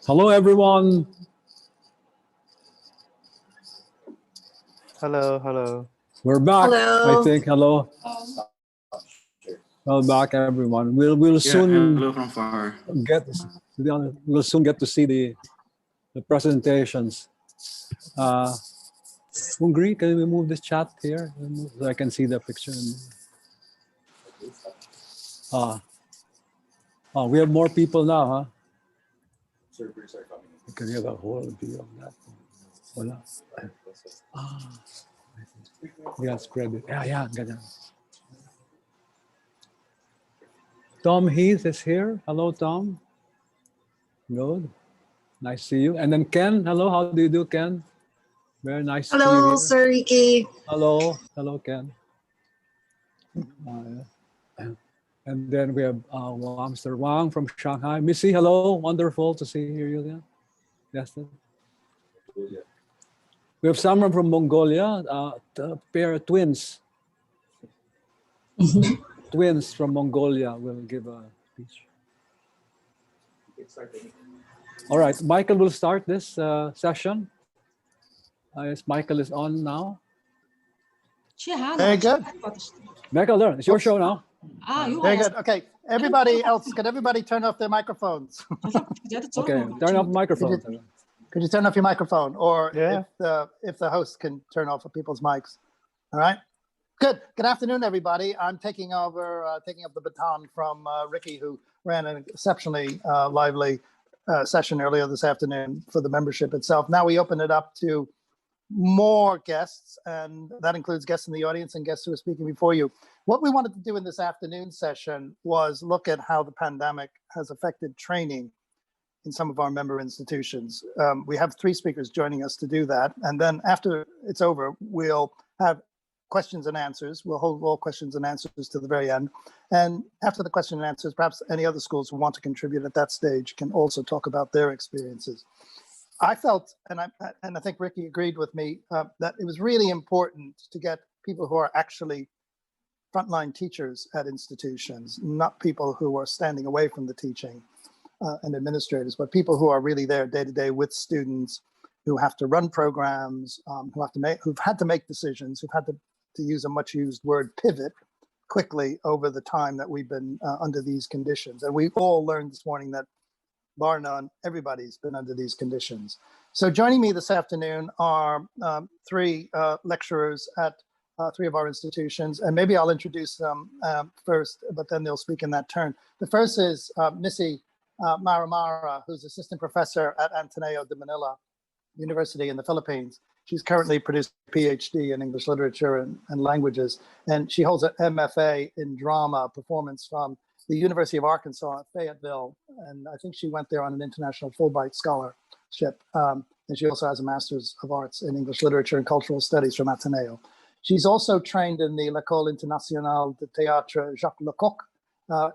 Hello, everyone. Hello, hello. We're back. Hello. I think. Hello. Well, back, everyone. We'll soon hello from far. we'll soon get to see the presentations. Hungry, can we move this chat here so I can see the picture? We have more people now, huh? Servers are coming in. Can you have a whole view of that? Wala. Yeah, spread it. Yeah, ganyan. Tom Heath is here. Hello, Tom. Good. Nice to see you. And then Ken. Hello, how do you do, Ken? Very nice to see you Hello, here. Sir Ricky. Hello, Ken. And then we have Mr. Wang from Shanghai. Missy, hello. Wonderful to see you again. Yes. We have someone from Mongolia, a pair of twins. Twins from Mongolia will give a speech. All right, Michael will start this session. Yes, Michael is on now. Very good. Michael, there, it's your show now. Very good. Okay, everybody else, could everybody turn off their microphones? Okay, turn off microphone. Could you turn off your microphone, or if the host can turn off people's mics? All right. Good. Good afternoon, everybody. I'm taking up the baton from Ricky, who ran an exceptionally lively session earlier this afternoon for the membership itself. Now we open it up to more guests, and that includes guests in the audience and guests who are speaking before you. What we wanted to do in this afternoon session was look at how the pandemic has affected training in some of our member institutions. We have 3 speakers joining us to do that. And then after it's over, we'll have questions and answers. We'll hold all questions and answers to the very end. And after the question and answers, perhaps any other schools who want to contribute at that stage can also talk about their experiences. I felt, and I think Ricky agreed with me, that it was really important to get people who are actually frontline teachers at institutions, not people who are standing away from the teaching and administrators, but people who are really there day to day with students, who have to run programs, who've had to make decisions, who've had to use a much used word, pivot quickly over the time that we've been under these conditions. And we all learned this morning that bar none, everybody's been under these conditions. So joining me this afternoon are 3 lecturers at 3 of our institutions, and maybe I'll introduce them first, but then they'll speak in that turn. The first is Missy Maramara, who's assistant professor at Ateneo de Manila University in the Philippines. She's currently producing a PhD in English literature and languages, and she holds an MFA in drama performance from the University of Arkansas at Fayetteville, and I think she went there on an international Fulbright scholarship, and she also has a Master's of Arts in English Literature and Cultural Studies from Ateneo. She's also trained in the L'École Internationale de Théâtre Jacques Lecoq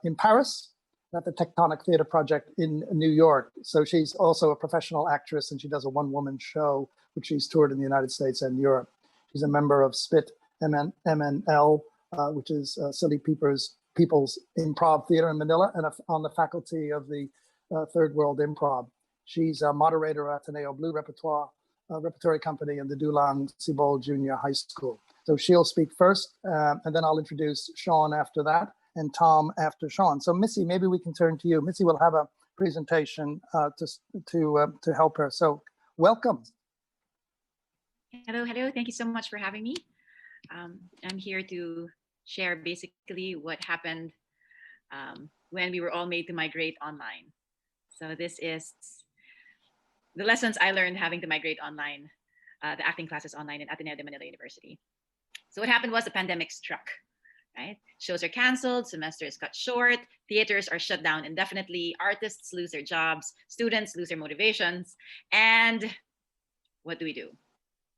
in Paris, at the Tectonic Theater Project in New York. So she's also a professional actress, and she does a one-woman show, which she's toured in the United States and Europe. She's a member of SPIT MNL, which is Silly People's Improv Theater in Manila, and on the faculty of the Third World Improv. She's a moderator at Ateneo Blue Repertory Company and the Dulang Cibol Junior High School. So she'll speak first, and then I'll introduce Sean after that, and Tom after Sean. So Missy, maybe we can turn to you. Missy will have a presentation to help her. So welcome. Hello. Thank you so much for having me. I'm here to share basically what happened when we were all made to migrate online. So this is the lessons I learned having to migrate online, the acting classes online in Ateneo de Manila University. So what happened was the pandemic struck, right? Shows are canceled, semesters cut short, theaters are shut down indefinitely, artists lose their jobs, students lose their motivations, and what do?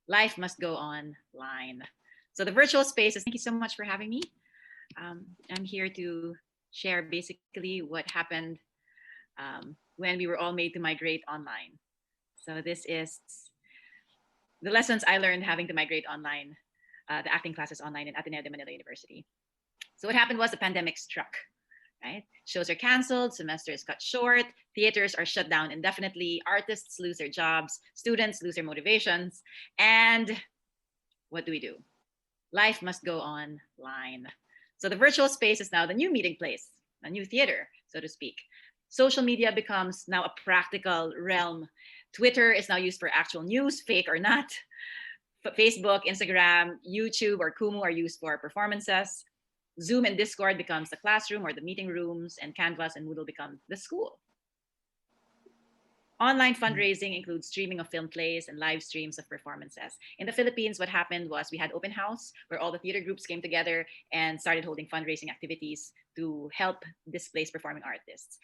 Life must go online. So the virtual spaces, thank you so much for having me. I'm here to share basically what happened when we were all made to migrate online. So this is the lessons I learned having to migrate online, the acting classes online in Ateneo de Manila University. So what happened was the pandemic struck, right? Shows are canceled, semester is cut short, theaters are shut down indefinitely, artists lose their jobs, students lose their motivations, and what do? Life must go online. So the virtual space is now the new meeting place, a new theater, so to speak. Social media becomes now a practical realm. Twitter is now used for actual news, fake or not. Facebook, Instagram, YouTube, or Kumu are used for performances. Zoom and Discord becomes the classroom or the meeting rooms, and Canvas and Moodle become the school. Online fundraising includes streaming of film plays and live streams of performances. In the Philippines, what happened was we had open house where all the theater groups came together and started holding fundraising activities to help displaced performing artists.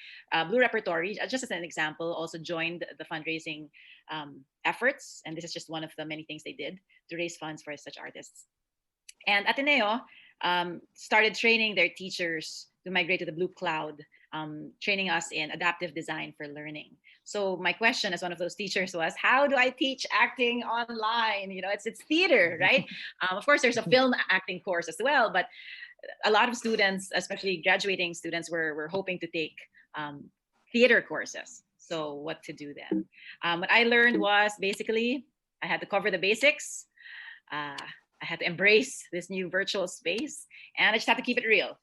Blue Repertory, just as an example, also joined the fundraising efforts, and this is just one of the many things they did to raise funds for such artists. And Ateneo started training their teachers to migrate to the Blue Cloud, training us in adaptive design for learning. So my question as one of those teachers was, how do I teach acting online? You know, it's theater, right? Of course, there's a film acting course as well, but a lot of students, especially graduating students, were hoping to take theater courses. So what to do then? What I learned was basically I had to cover the basics. I had to embrace this new virtual space, and I just had to keep it real.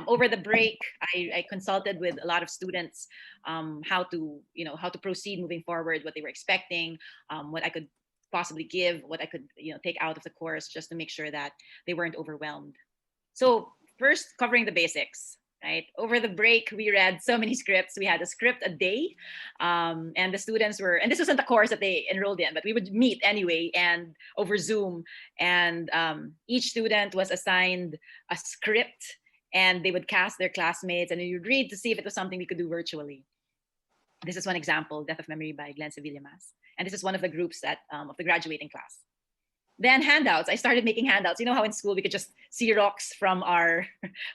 Over the break, I consulted with a lot of students how to proceed moving forward, what they were expecting, what I could possibly give, what I could take out of the course, just to make sure that they weren't overwhelmed. So first, covering the basics. Right over the break, we read so many scripts. We had a script a day, and the students were, and this wasn't the course that they enrolled in, but we would meet anyway and over Zoom, and each student was assigned a script, and they would cast their classmates, and you'd read to see if it was something we could do virtually. This is one example, Death of Memory by Glenn Sevilla-Mas, and this is one of the groups that of the graduating class. Then handouts. I started making handouts. You know how in school we could just Xerox from our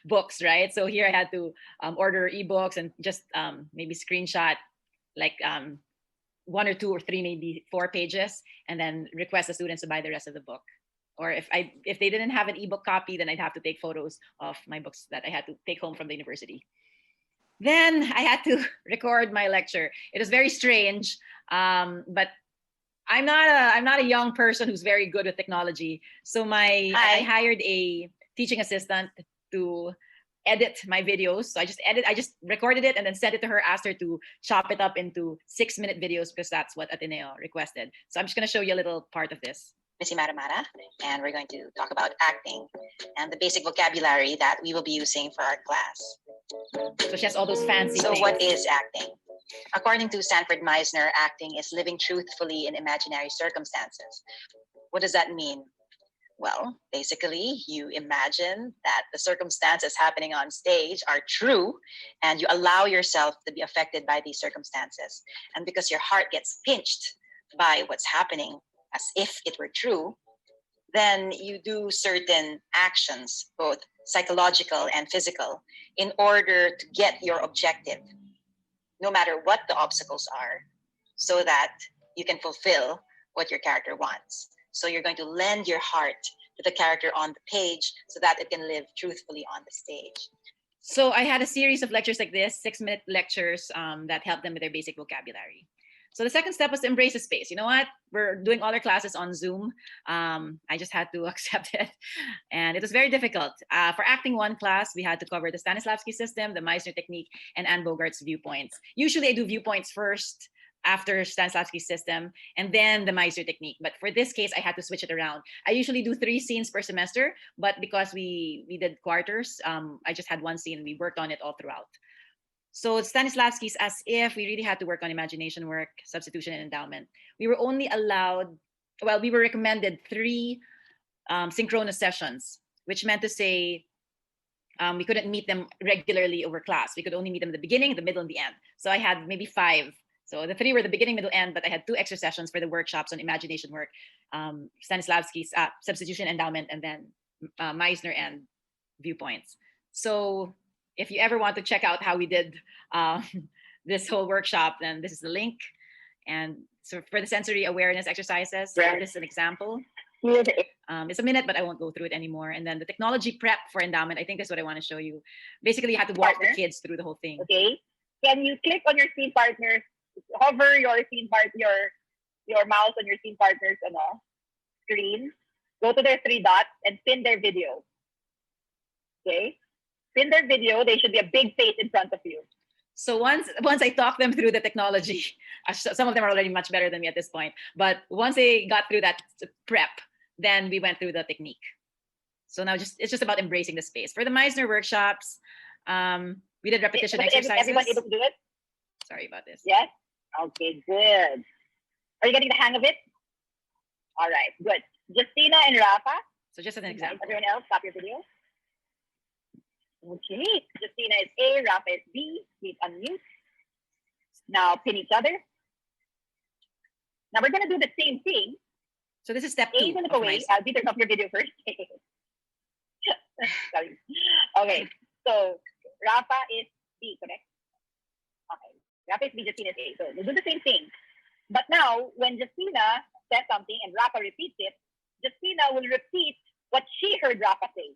books, right? So here I had to order ebooks and just maybe screenshot like 1 or 2 or 3, maybe 4 pages, and then request the students to buy the rest of the book. Or if they didn't have an ebook copy, then I'd have to take photos of my books that I had to take home from the university. Then I had to record my lecture. It was very strange, but I'm not a young person who's very good with technology. So I hired a teaching assistant to edit my videos. So I just recorded it and then sent it to her, asked her to chop it up into 6-minute videos because that's what Ateneo requested. So I'm just going to show you a little part of this. Missy Maramara, and we're going to talk about acting and the basic vocabulary that we will be using for our class. So she has all those fancy things. So what is acting? According to Sanford Meisner, acting is living truthfully in imaginary circumstances. What does that mean? Well, basically, you imagine that the circumstances happening on stage are true, and you allow yourself to be affected by these circumstances. And because your heart gets pinched by what's happening as if it were true, then you do certain actions, both psychological and physical, in order to get your objective, no matter what the obstacles are, so that you can fulfill what your character wants. So you're going to lend your heart to the character on the page so that it can live truthfully on the stage. So I had a series of lectures like this, 6-minute lectures that helped them with their basic vocabulary. So the second step was to embrace the space. You know what? We're doing all our classes on Zoom. I just had to accept it. And it was very difficult. For Acting 1 class, we had to cover the Stanislavski system, the Meisner technique, and Anne Bogart's viewpoints. Usually I do viewpoints first, after Stanislavski's system, and then the Meisner technique. But for this case, I had to switch it around. I usually do 3 scenes per semester, but because we did quarters, I just had 1 scene and we worked on it all throughout. So Stanislavski's as if we really had to work on imagination work, substitution, and endowment. We were only allowed, well, we were recommended 3 synchronous sessions, which meant to say we couldn't meet them regularly over class. We could only meet them at the beginning, the middle, and the end. So I had maybe 5. So the 3 were the beginning, middle, end, but I had 2 extra sessions for the workshops on imagination work, Stanislavski's substitution, endowment, and then Meisner and viewpoints. So if you ever want to check out how we did this whole workshop, then this is the link. And so for the sensory awareness exercises, this is an example. It's a minute, but I won't go through it anymore. And then the technology prep for endowment, I think that's what I want to show you. Basically, you have to walk the kids through the whole thing. Okay. Can you click on your scene partners, hover your mouse on your scene partners screen, go to their 3 dots and pin their video. Okay. Pin their video, they should be a big face in front of you. So once I talk them through the technology, some of them are already much better than me at this point, but once they got through that prep, then we went through the technique. So now it's just about embracing the space. For the Meisner workshops, we did repetition exercises. Everyone able to do it? Sorry about this. Yes? Okay, good. Are you getting the hang of it? All right, good. Justina and Rafa. So just as an example. Everyone else, stop your video. Okay, Justina is A, Rafa is B. Please unmute. Now pin each other. Now we're going to do the same thing. So this is step 2. A is going to go away. I'll turn off your video first. Sorry. Okay, so Rafa is B, correct? Okay, Rafa is B, Justina is A. So we'll do the same thing. But now, when Justina says something and Rafa repeats it, Justina will repeat what she heard Rafa say.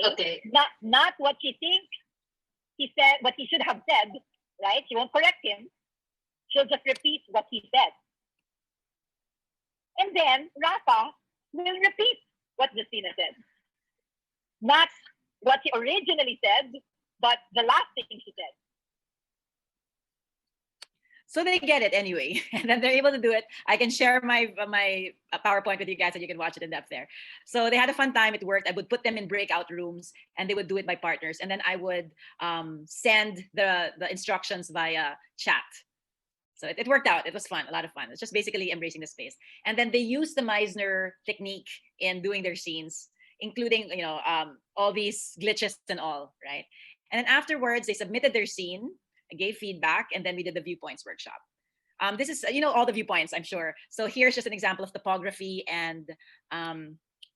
Okay. Not what she thinks he said, what he should have said, right? She won't correct him. She'll just repeat what he said. And then Rafa will repeat what Justina said. Not what she originally said, but the last thing she said. So they get it anyway, and then they're able to do it. I can share my PowerPoint with you guys, and you can watch it in depth there. So they had a fun time. It worked. I would put them in breakout rooms, and they would do it by partners. And then I would send the instructions via chat. So it worked out. It was fun, a lot of fun. It's just basically embracing the space. And then they used the Meisner technique in doing their scenes, including all these glitches and all, right? And then afterwards, they submitted their scene, gave feedback, and then we did the Viewpoints Workshop. This is, all the viewpoints, I'm sure. So here's just an example of topography and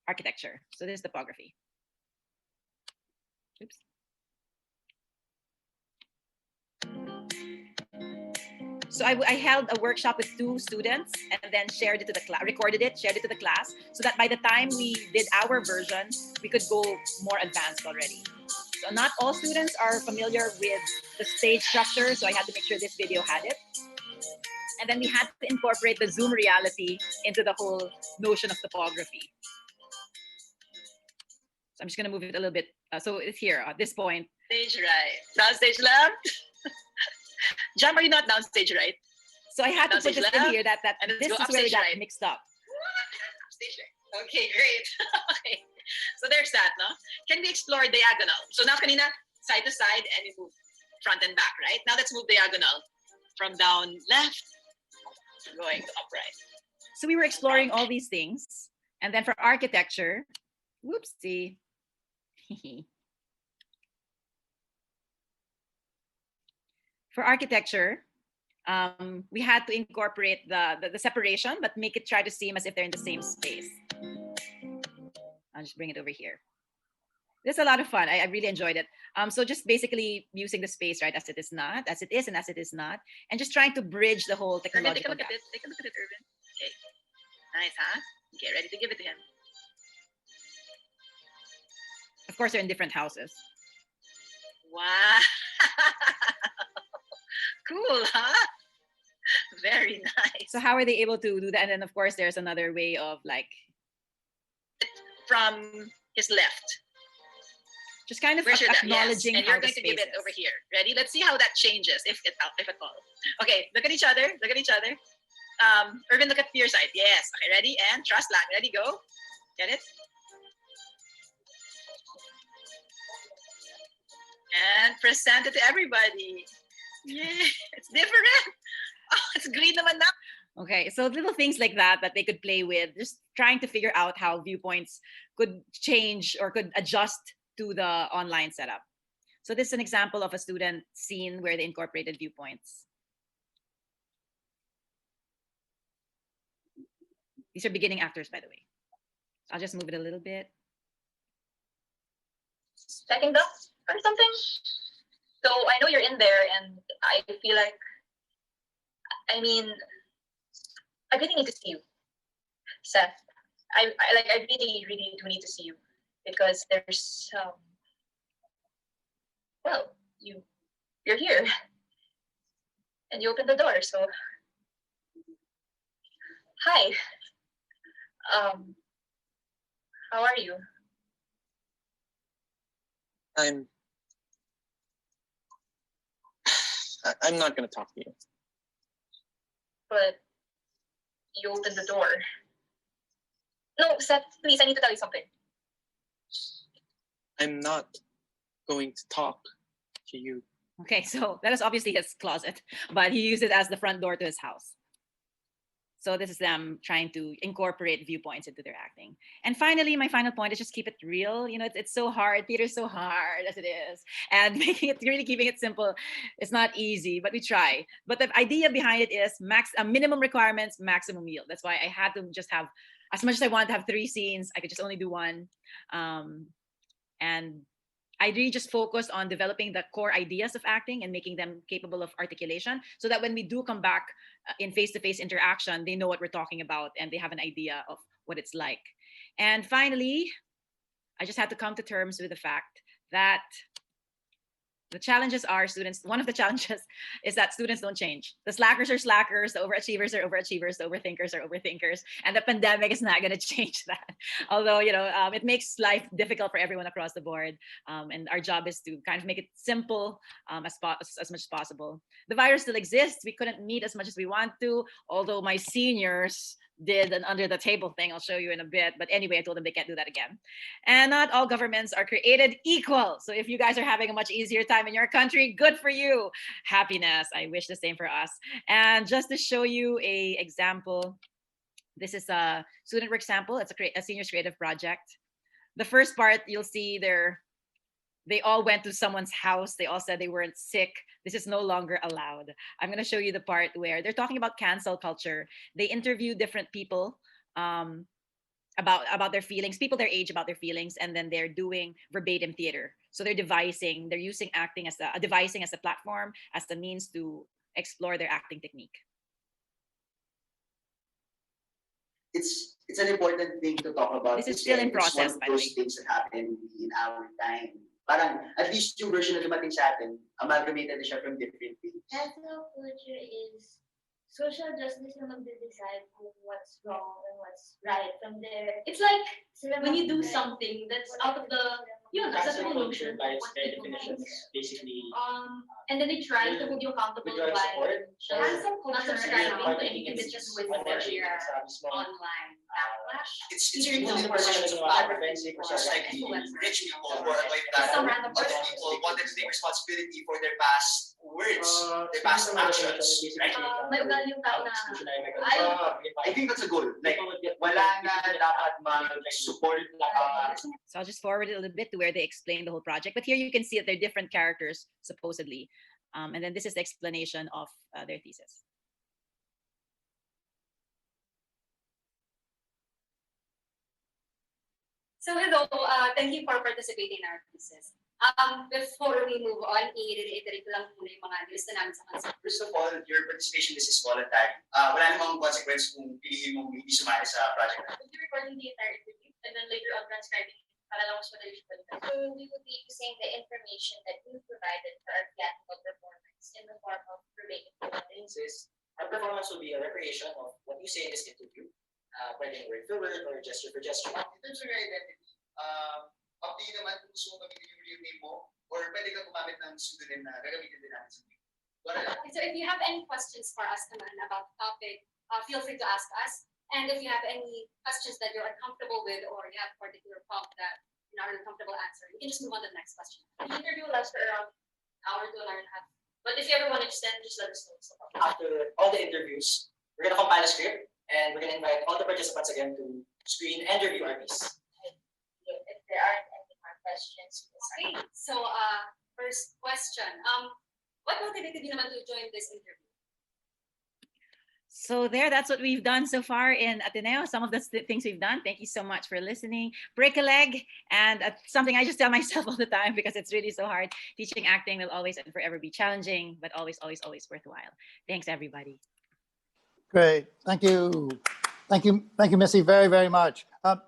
architecture. So this is topography. Oops. So I held a workshop with 2 students and then shared it to the class, recorded it, shared it to the class, so that by the time we did our version, we could go more advanced already. So not all students are familiar with the stage structure, so I had to make sure this video had it. And then we had to incorporate the Zoom reality into the whole notion of topography. So I'm just gonna move it a little bit. So it's here at this point. Stage right. Downstage left. Jam, are you not downstage right? So I had to put this in here that and this is where we got mixed up. Stage right. Okay, great. Okay. So there's that, no? Can we explore diagonal? So now kanina, side to side, and we move front and back, right? Now let's move diagonal from down left going to upright. So we were exploring all these things. And then for architecture, whoopsie. For architecture, we had to incorporate the separation, but make it try to seem as if they're in the same space. I'll just bring it over here. This is a lot of fun. I really enjoyed it. So just basically using the space, right, as it is not, as it is and as it is not, and just trying to bridge the whole technological gap. Take a look at it, Irvin. Okay. Nice, huh? Okay, ready to give it to him. Of course, they're in different houses. Wow. Cool, huh? Very nice. So how are they able to do that? And then, of course, there's another way of like... From his left. Just kind of acknowledging yes. And you're going to give it over here. Ready? Let's see how that changes, if at all. Okay, look at each other. Look at each other. Irvin, look at your side. Yes. Okay, ready? And trust lang. Ready? Go. Get it? And present it to everybody. Yay! It's different. Oh, it's green naman na. Okay, so little things like that they could play with, just trying to figure out how viewpoints could change or could adjust to the online setup. So this is an example of a student scene where they incorporated viewpoints. These are beginning actors, by the way. I'll just move it a little bit. Second up or something? So I know you're in there and I feel like, I really need to see you. Seth, I really, really do need to see you because there's well, you're here and you opened the door. So, hi. How are you? I'm not going to talk to you. But you opened the door. No, Seth, please, I need to tell you something. I'm not going to talk to you. Okay, so that is obviously his closet, but he used it as the front door to his house. So this is them trying to incorporate viewpoints into their acting. And finally, my final point is just keep it real. You know, it's so hard. Theater's so hard as it is. And keeping it simple, it's not easy, but we try. But the idea behind it is minimum requirements, maximum yield. That's why I had to just have, as much as I wanted to have 3 scenes, I could just only do 1. And I really just focused on developing the core ideas of acting and making them capable of articulation so that when we do come back in face-to-face interaction, they know what we're talking about and they have an idea of what it's like. And finally, I just had to come to terms with the fact that the challenges are students. One of the challenges is that students don't change. The slackers are slackers, the overachievers are overachievers, the overthinkers are overthinkers, and the pandemic is not going to change that. Although, you know, it makes life difficult for everyone across the board. And our job is to kind of make it simple as much as possible. The virus still exists. We couldn't meet as much as we want to, although my seniors did an under the table thing. I'll show you in a bit. But anyway, I told them they can't do that again. And not all governments are created equal. So if you guys are having a much easier time in your country, good for you. Happiness. I wish the same for us. And just to show you a example, this is a student work sample. It's a seniors creative project. The first part, you'll see they all went to someone's house. They all said they weren't sick. This is no longer allowed. I'm going to show you the part where they're talking about cancel culture. They interview different people about their feelings, people their age about their feelings, and then they're doing verbatim theater. So they're using acting as a platform, as the means to explore their acting technique. It's an important thing to talk about. This is still in process, by the way. Those things that happen in our time. Parang, at least yung version na dumating sa atin, amalgamated na siya from different things. Cancel culture is social justice na magde-decide kung what's wrong and what's right from there. It's like when you do something that's out of the, that's a notion. Basically, and then they try to hold you accountable by Cancel not culture subscribing to anything that's just with their online backlash. It's people in positions of power, most likely rich people who are like that. Other people wanted to take responsibility for their past words, their past actions. Right? May ugali yung tao na, I think that's a goal. Like, wala na dapat mag-support. So I'll just forward it a little bit to where they explain the whole project. But here you can see that they're different characters, supposedly. And then this is the explanation of their thesis. So hello, thank you for participating in our thesis. Before we move on, i-reiterate ko lang muna yung mga nilista namin sa concept. First of all, your participation in this is voluntary. Wala namang consequence kung piliin mo hindi sumali sa project. We'll be recording the entire interview and then later on transcribing para lang mas madali siya. So we will be using the information that you provided for our theatrical performance in the form of verbatim. Our performance will be a recreation of what you say in this interview. Pwedeng word for word or gesture for gesture. In terms of your identity, up to you naman kung gusto mo gamitin yung real name mo or pwede ka gumamit ng pseudonym na gagamitin din natin sa video. So if you have any questions for us naman about the topic, feel free to ask us. And if you have any questions that you're uncomfortable with or you have a particular prompt that you're not uncomfortable answering, you can just move on to the next question. The interview lasts for around an hour to an hour and a half. But if you ever want to extend, just let us know. After all the interviews, we're going to compile a script and we're going to invite all the participants again to screen and review our piece. If there aren't any more questions. Okay, so first question. What motivated you naman to join this interview? So that's what we've done so far in Ateneo. Some of the things we've done. Thank you so much for listening. Break a leg. And something I just tell myself all the time because it's really so hard. Teaching acting will always and forever be challenging, but always, always, always worthwhile. Thanks, everybody. Great. Thank you. Thank you, Missy, very, very much.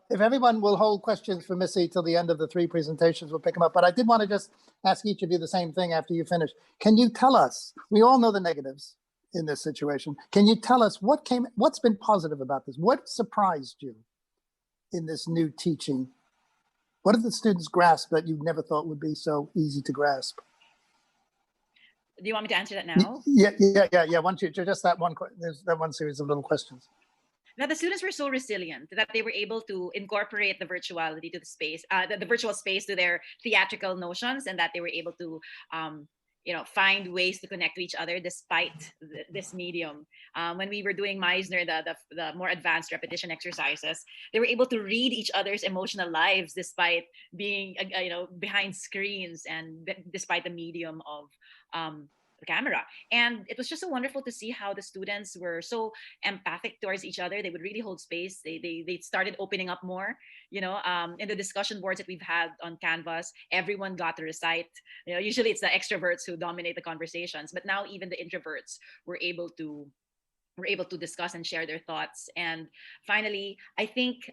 If everyone will hold questions for Missy till the end of the 3 presentations, we'll pick them up. But I did want to just ask each of you the same thing after you finish. Can you tell us, we all know the negatives in this situation. Can you tell us what's been positive about this? What surprised you in this new teaching? What did the students grasp that you never thought would be so easy to grasp? Do you want me to answer that now? Yeah. Why don't you just there's that one series of little questions. That the students were so resilient that they were able to incorporate the virtuality to the space, the virtual space to their theatrical notions, and that they were able to, find ways to connect to each other despite this medium. When we were doing Meisner, the more advanced repetition exercises, they were able to read each other's emotional lives despite being, behind screens and despite the medium of the camera. And it was just so wonderful to see how the students were so empathic towards each other. They would really hold space. They started opening up more, in the discussion boards that we've had on Canvas, everyone got to recite. Usually it's the extroverts who dominate the conversations, but now even the introverts were able to discuss and share their thoughts. And finally, I think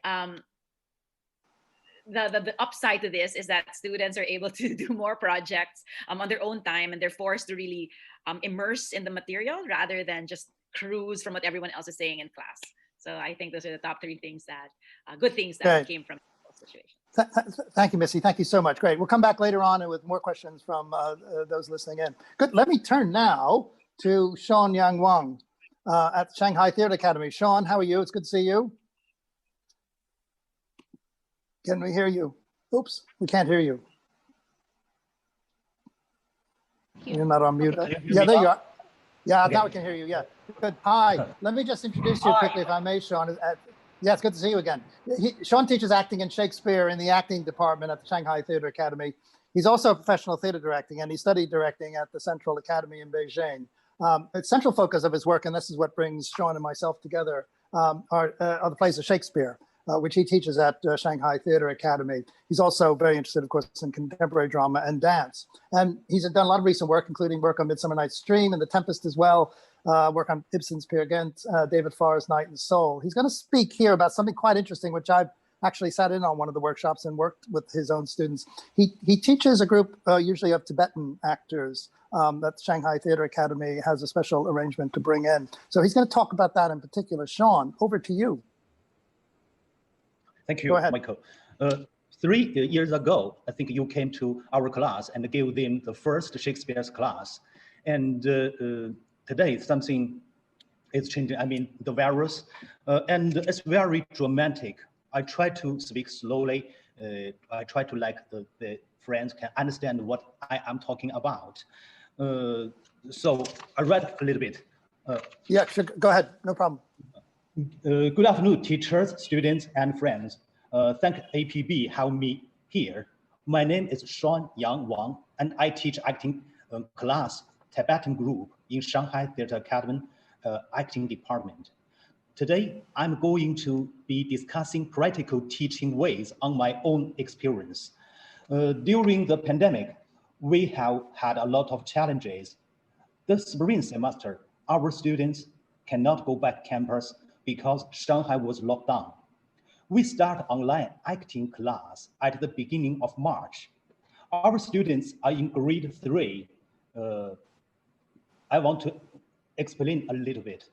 the upside to this is that students are able to do more projects on their own time, and they're forced to really immerse in the material rather than just cruise from what everyone else is saying in class. So I think those are the top 3 things good things that came from the situation. Thank you, Missy. Thank you so much. Great. We'll come back later on with more questions from those listening in. Good. Let me turn now to Yang Wang at Shanghai Theatre Academy. Sean, how are you? It's good to see you. Can we hear you? Oops, we can't hear you. You're not on mute. Yeah, there you are. Yeah, okay. Now we can hear you. Yeah, good. Hi, let me just introduce you quickly, if I may, Sean. Yeah, it's good to see you again. Sean teaches acting and Shakespeare in the acting department at the Shanghai Theatre Academy. He's also a professional theatre directing, and he studied directing at the Central Academy in Beijing. The central focus of his work, and this is what brings Sean and myself together, are the plays of Shakespeare, which he teaches at Shanghai Theatre Academy. He's also very interested, of course, in contemporary drama and dance. And he's done a lot of recent work, including work on Midsummer Night's Dream and The Tempest as well, work on Ibsen's Peer Gynt, David Farr's Night and Soul. He's going to speak here about something quite interesting, which I've actually sat in on one of the workshops and worked with his own students. He teaches a group usually of Tibetan actors that the Shanghai Theatre Academy has a special arrangement to bring in. So he's going to talk about that in particular. Sean, over to you. Thank you, Michael. 3 years ago, I think you came to our class and gave them the first Shakespeare's class. And today something is changing. I mean, the virus, and it's very dramatic. I try to speak slowly. I try to let the friends can understand what I am talking about. So I read a little bit. Yeah, sure. Go ahead. No problem. Good afternoon, teachers, students, and friends. Thank APB having me here. My name is Yang Wang, and I teach acting class Tibetan group in Shanghai Theatre Academy acting department. Today, I'm going to be discussing practical teaching ways on my own experience. During the pandemic, we have had a lot of challenges. The spring semester, our students cannot go back campus because Shanghai was locked down. We start online acting class at the beginning of March. Our students are in grade 3. I want to explain a little bit.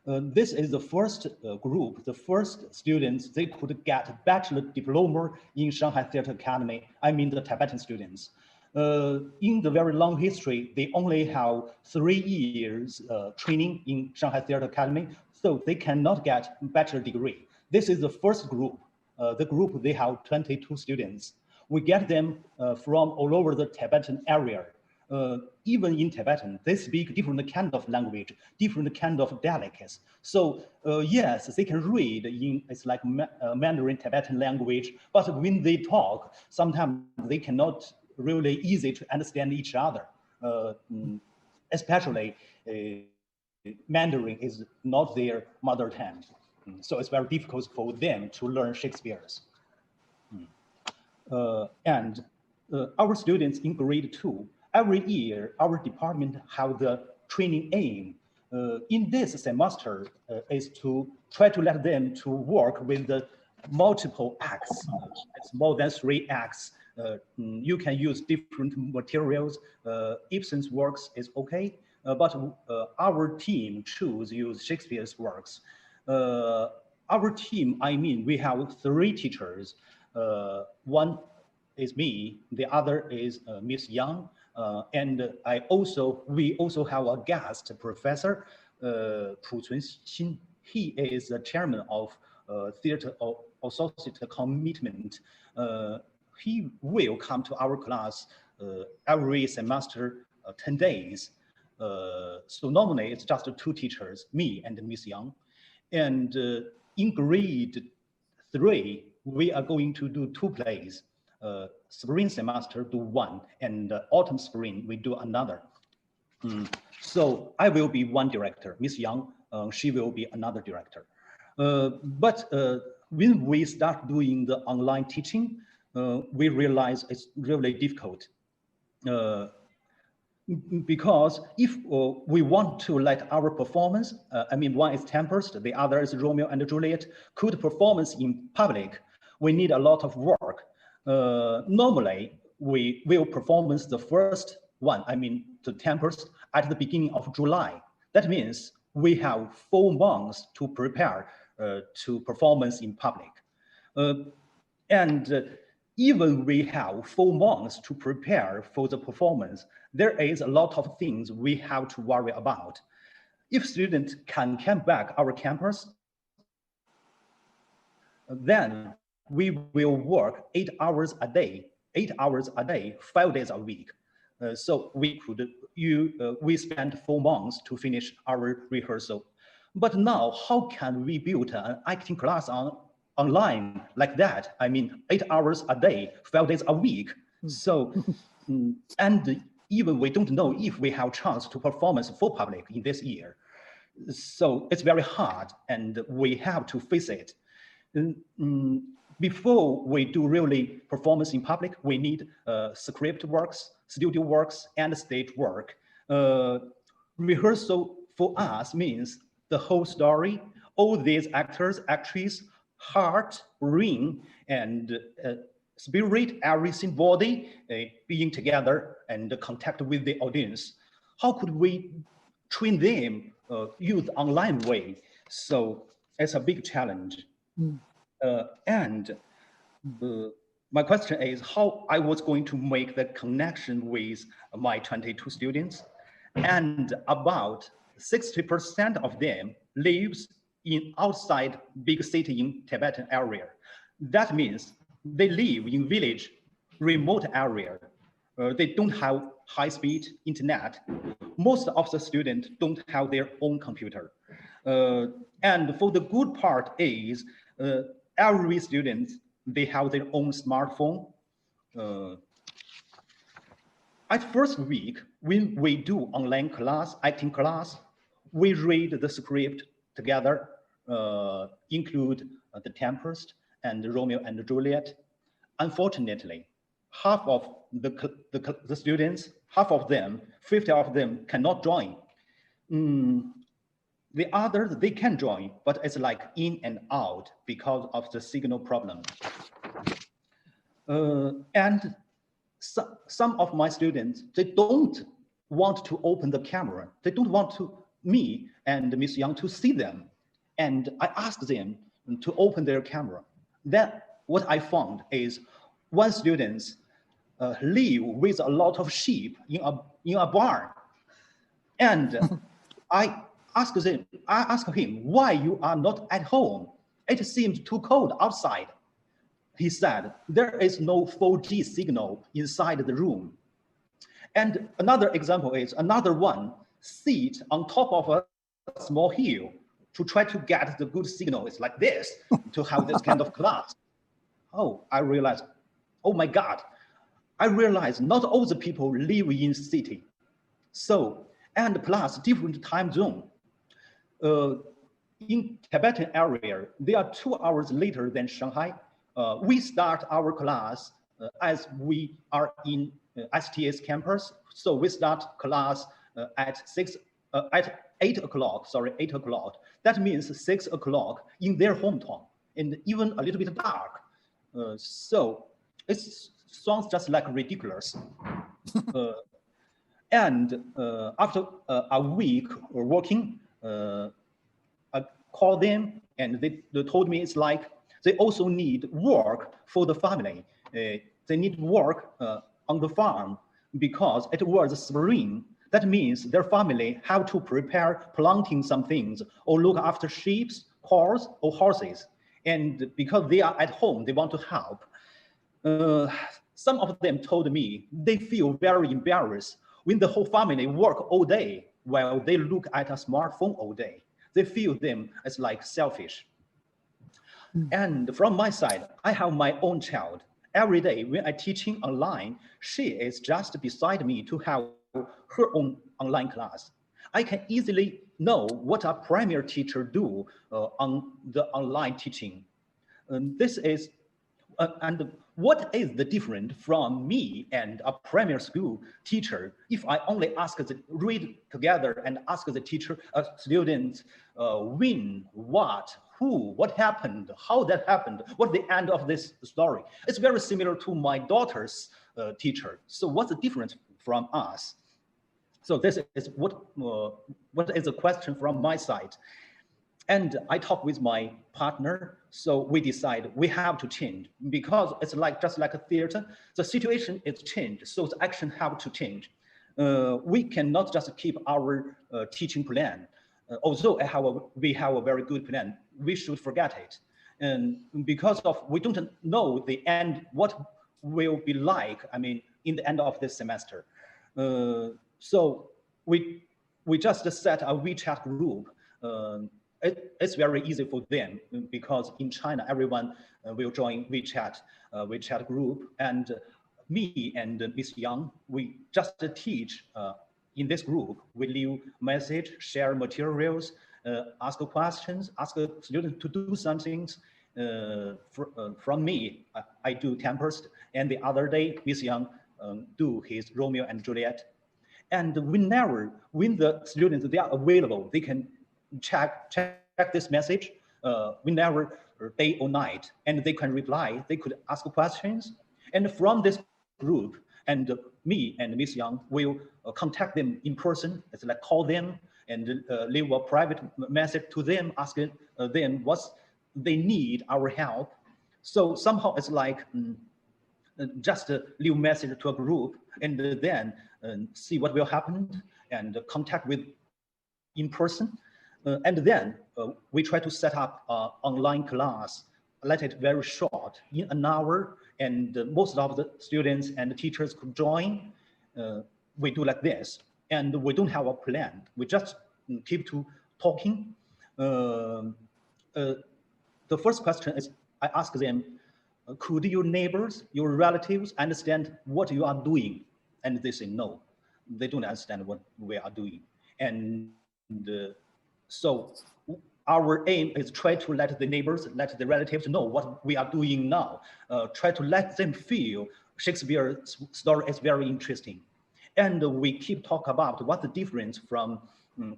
This is the first group, the first students, they could get a bachelor diploma in Shanghai Theatre Academy. I mean the Tibetan students. In the very long history, they only have 3 years training in Shanghai Theatre Academy, so they cannot get bachelor degree. This is the first group. The group, they have 22 students. We get them from all over the Tibetan area. Even in Tibetan, they speak different kind of language, different kind of dialects. So yes, they can read in, it's like Mandarin Tibetan language, but when they talk, sometimes they cannot really easy to understand each other. Especially Mandarin is not their mother tongue. So it's very difficult for them to learn Shakespeare's. And our students in grade 2, every year, our department have the training aim in this semester is to try to let them to work with the multiple acts. It's more than 3 acts. You can use different materials. Ibsen's works is okay, but our team use Shakespeare's works. Our team, I mean, we have 3 teachers. One is me, the other is Miss Yang, and we also have a guest professor, Pu Chunxin. He is the chairman of Theater Associate Commitment. He will come to our class every semester, 10 days. So normally it's just 2 teachers, me and Miss Yang. And in grade 3, we are going to do 2 plays. Spring semester do 1, and autumn spring we do another. So I will be one director. Miss Yang, she will be another director. But when we start doing the online teaching, we realize it's really difficult. Because if we want to let our performance, I mean, one is Tempest, the other is Romeo and Juliet, could performance in public, we need a lot of work. Normally, we will performance the first one, I mean, the Tempest, at the beginning of July. That means we have 4 months to prepare to performance in public. Even we have 4 months to prepare for the performance, there is a lot of things we have to worry about. If students can come back our campus, then we will work 8 hours a day, 5 days a week. So we could, we spent 4 months to finish our rehearsal. But now, how can we build an acting class online like that? I mean, 8 hours a day, 5 days a week. So, and even we don't know if we have chance to performance for public in this year. So it's very hard, and we have to face it. Before we do really performance in public, we need script works, studio works, and stage work. Rehearsal for us means the whole story, all these actors, actresses, heart, brain, and spirit, everything, body, being together and contact with the audience. How could we train them use online way? So it's a big challenge. My question is how I was going to make the connection with my 22 students, and about 60% of them lives in outside big city in Tibetan area. That means they live in village, remote area. They don't have high-speed internet. Most of the students don't have their own computer. And for the good part is every student, they have their own smartphone. At first week, when we do online class, acting class, we read the script together, include the Tempest and Romeo and Juliet. Unfortunately, half of the students, half of them, 50 of them cannot join. The others, they can join, but it's like in and out because of the signal problem. And some of my students, they don't want to open the camera. They don't want me and Miss Yang to see them. And I asked them to open their camera. Then what I found is one student live with a lot of sheep in a barn. And I asked him, why you are not at home? It seems too cold outside. He said, there is no 4G signal inside the room. And another example is another one sit on top of a small hill to try to get the good signal. It's like this to have this kind of class. Oh, I realized, oh my God. I realized not all the people live in city. So, and plus different time zone. In Tibetan area, they are 2 hours later than Shanghai. We start our class as we are in STS campus. So we start class at 8 o'clock, that means 6 o'clock in their hometown, and even a little bit dark. So it sounds just like ridiculous. And after a week working, I called them and they told me it's like they also need work for the family. They need work on the farm because it was spring. That means their family have to prepare planting some things or look after sheep, cows, or horses. And because they are at home, they want to help. Some of them told me they feel very embarrassed when the whole family work all day while they look at a smartphone all day. They feel them as like selfish. And from my side, I have my own child. Every day when I teaching online, she is just beside me to have her own online class. I can easily know what a primary teacher do on the online teaching. This is, and what is the difference from me and a primary school teacher if I only ask the read together and ask the teacher, students, when, what, who, what happened, how that happened, what's the end of this story? It's very similar to my daughter's teacher. So what's the difference from us? So this is what is a question from my side. And I talked with my partner, so we decide we have to change because it's like just like a theater. The situation is changed, so the action have to change. We cannot just keep our teaching plan. Although we have a very good plan, we should forget it. And because of we don't know the end, what will be like, I mean, in the end of this semester. So we just set a WeChat group. It's very easy for them because in China, everyone will join WeChat group. And me and Ms. Yang, we just teach in this group. We leave message, share materials, ask questions, ask a student to do some things. From me, I do Tempest, and the other day, Ms. Yang do his Romeo and Juliet. And when the students, they are available, they can check this message whenever, day or night, and they can reply, they could ask questions. And from this group, and me and Ms. Yang will contact them in person, it's like call them and leave a private message to them, asking them what they need our help. So somehow it's like just leave message to a group and then see what will happen and contact with in person. And then we try to set up an online class, let it very short, in an hour, and most of the students and the teachers could join. We do like this, and we don't have a plan. We just keep to talking. The first question is, I ask them, could your neighbors, your relatives understand what you are doing? And they say no, they don't understand what we are doing. And so our aim is try to let the neighbors, let the relatives know what we are doing now. Try to let them feel Shakespeare's story is very interesting. And we keep talk about what the difference from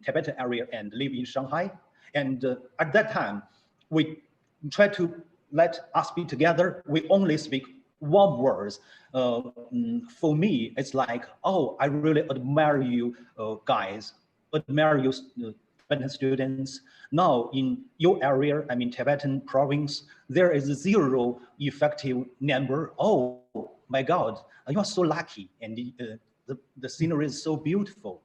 Tibetan area and live in Shanghai. And at that time, we try to let us be together. We only speak one word. For me, it's like, oh, I really admire you guys, admire you Tibetan students. Now in your area, I mean Tibetan province, there is 0 effective number. Oh my God, you are so lucky, and the scenery is so beautiful.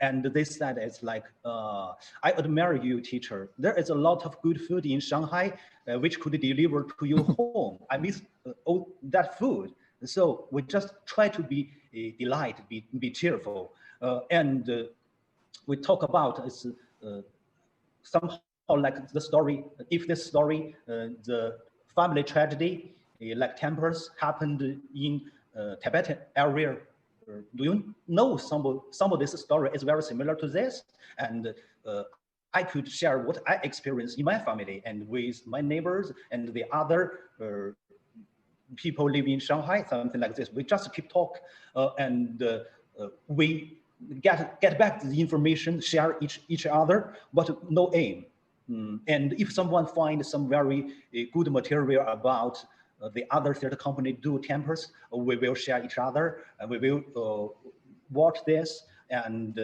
And they said it's like, I admire you, teacher. There is a lot of good food in Shanghai which could deliver to your home. I miss all that food. So we just try to be delight, be cheerful, and we talk about somehow like the story. If this story, the family tragedy, like tempers happened in Tibetan area. Do you know some of this story is very similar to this? And I could share what I experienced in my family and with my neighbors and the other people living in Shanghai, something like this. We just keep talk and we get back the information, share each other, but no aim. And if someone finds some very good material about the other theater company do campus, we will share each other, and we will watch this and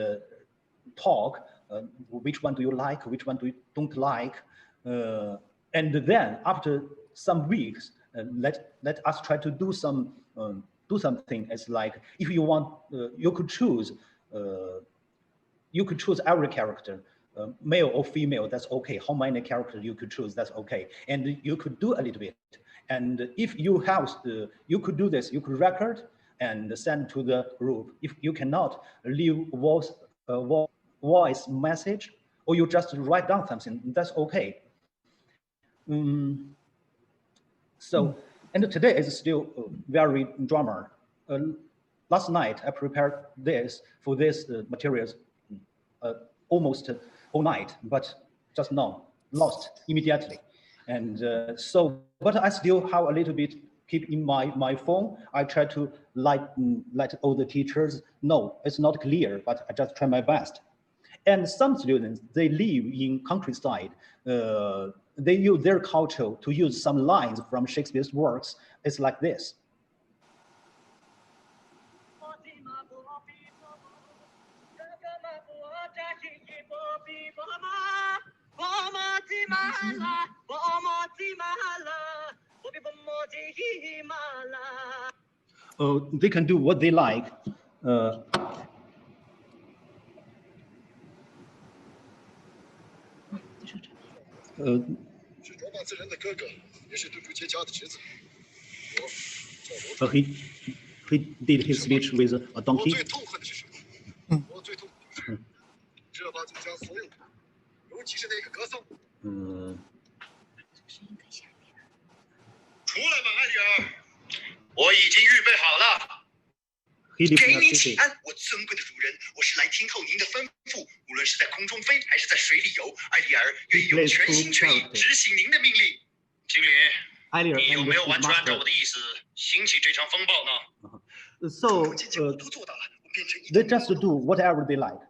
talk. Which one do you like? Which one do you don't like? And then after some weeks, let us try to do something. It's like if you want, you could choose every character. Male or female, that's okay. How many characters you could choose, that's okay. And you could do a little bit. And if you have, you could do this, you could record and send to the group. If you cannot, leave voice message, or you just write down something, that's okay. So, and today is still very drama. Last night I prepared this for this materials almost all night, but just now lost immediately. And so, but I still have a little bit keep in my phone. I try to let all the teachers know it's not clear, but I just try my best. And some students, they live in countryside. They use their culture to use some lines from Shakespeare's works. It's like this. They can do what they like. 是卓玛自人的哥哥，也是杜竹节家的侄子。He did his speech with a donkey. 我最痛恨的是什么？我最痛恨的是这把就将所有的，尤其是那个格桑。出来吧，艾丽儿，我已经预备好了。 给您请安，我尊贵的主人，我是来听候您的吩咐。无论是在空中飞还是在水里游，艾丽儿愿意用全心全意执行您的命令。经理，你有没有完全按照我的意思兴起这场风暴呢 So they just do whatever they like.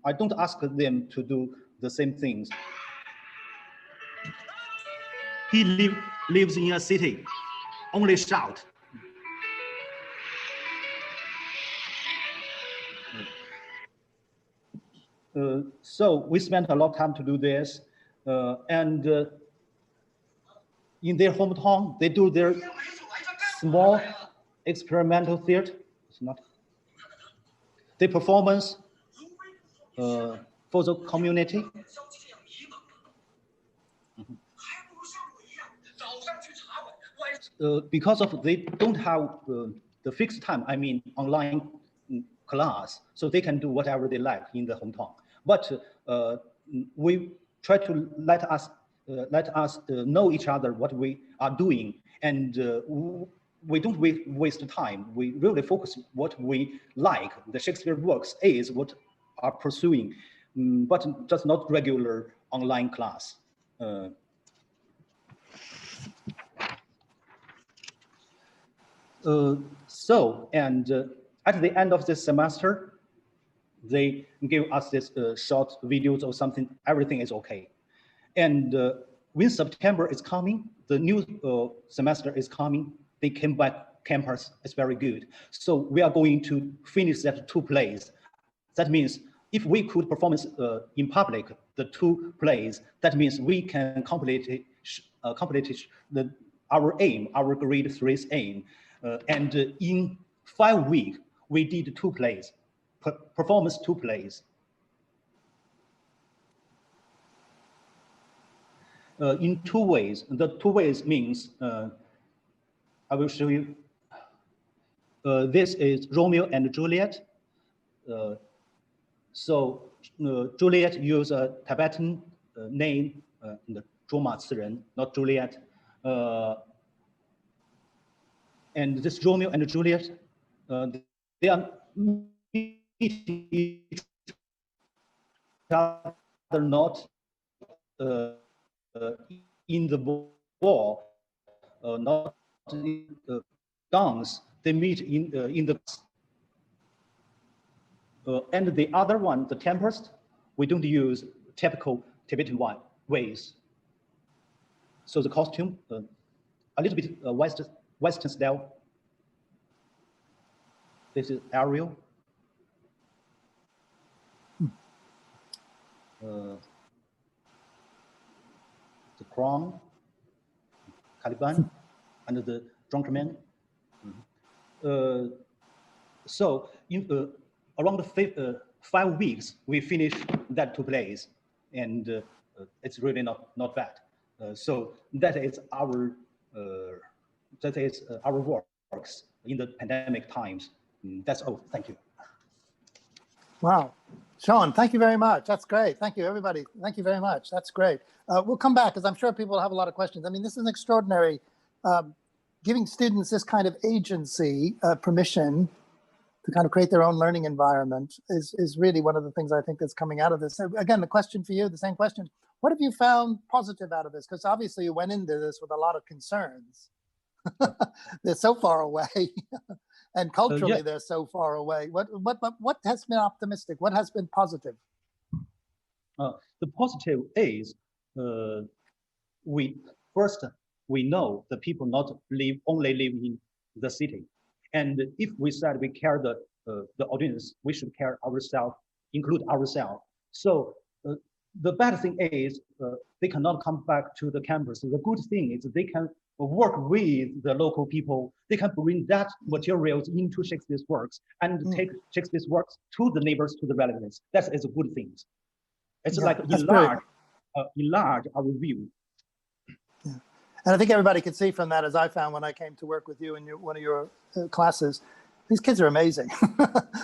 I don't ask them to do the same things. He lives in a city. Only shout. So we spent a lot of time to do this, and in their hometown, they do their small experimental theater. It's not the performance for the community. Because of they don't have the fixed time, I mean online class, so they can do whatever they like in the hometown. But we try to let us know each other what we are doing, and we don't waste time. We really focus what we like. The Shakespeare works is what are pursuing, but just not regular online class. So, and at the end of this semester, they give us this short videos or something, everything is okay. And when September is coming, the new semester is coming, they came back campus, it's very good. So we are going to finish that 2 plays. That means if we could perform in public, the 2 plays, that means we can complete our aim, our grade 3's aim. And in 5 weeks, we did 2 plays, performance 2 plays. In 2 ways. The 2 ways means, I will show you. This is Romeo and Juliet. So Juliet used a Tibetan name, Zhuoma Ciren, not Juliet. And this Romeo and Juliet, they are meeting each other not in the war, not in the dance. They meet in the. And the other one, the tempest, we don't use typical Tibetan ways. So the costume, a little bit Western style. This is Ariel. The crown, Caliban, and the drunken man. So around 5 weeks, we finished that 2 plays, and it's really not bad. So that is our works in the pandemic times. That's all. Thank you. Wow. Sean, thank you very much. That's great. Thank you, everybody. Thank you very much. That's great. We'll come back because I'm sure people have a lot of questions. I mean, this is an extraordinary, giving students this kind of agency, permission to kind of create their own learning environment is really one of the things I think that's coming out of this. So again, the question for you, the same question. What have you found positive out of this? Because obviously you went into this with a lot of concerns. They're so far away. And culturally, they're so far away. What has been optimistic? What has been positive? The positive is we know the people not only live in the city, and if we said we care the audience, we should care ourselves, include ourselves. So the bad thing is they cannot come back to the campus. The good thing is they can work with the local people. They can bring that materials into Shakespeare's works and take Shakespeare's works to the neighbors, to the relatives. That is a good thing. It's like enlarge our view. Yeah. And I think everybody can see from that, as I found when I came to work with you in one of your classes, these kids are amazing.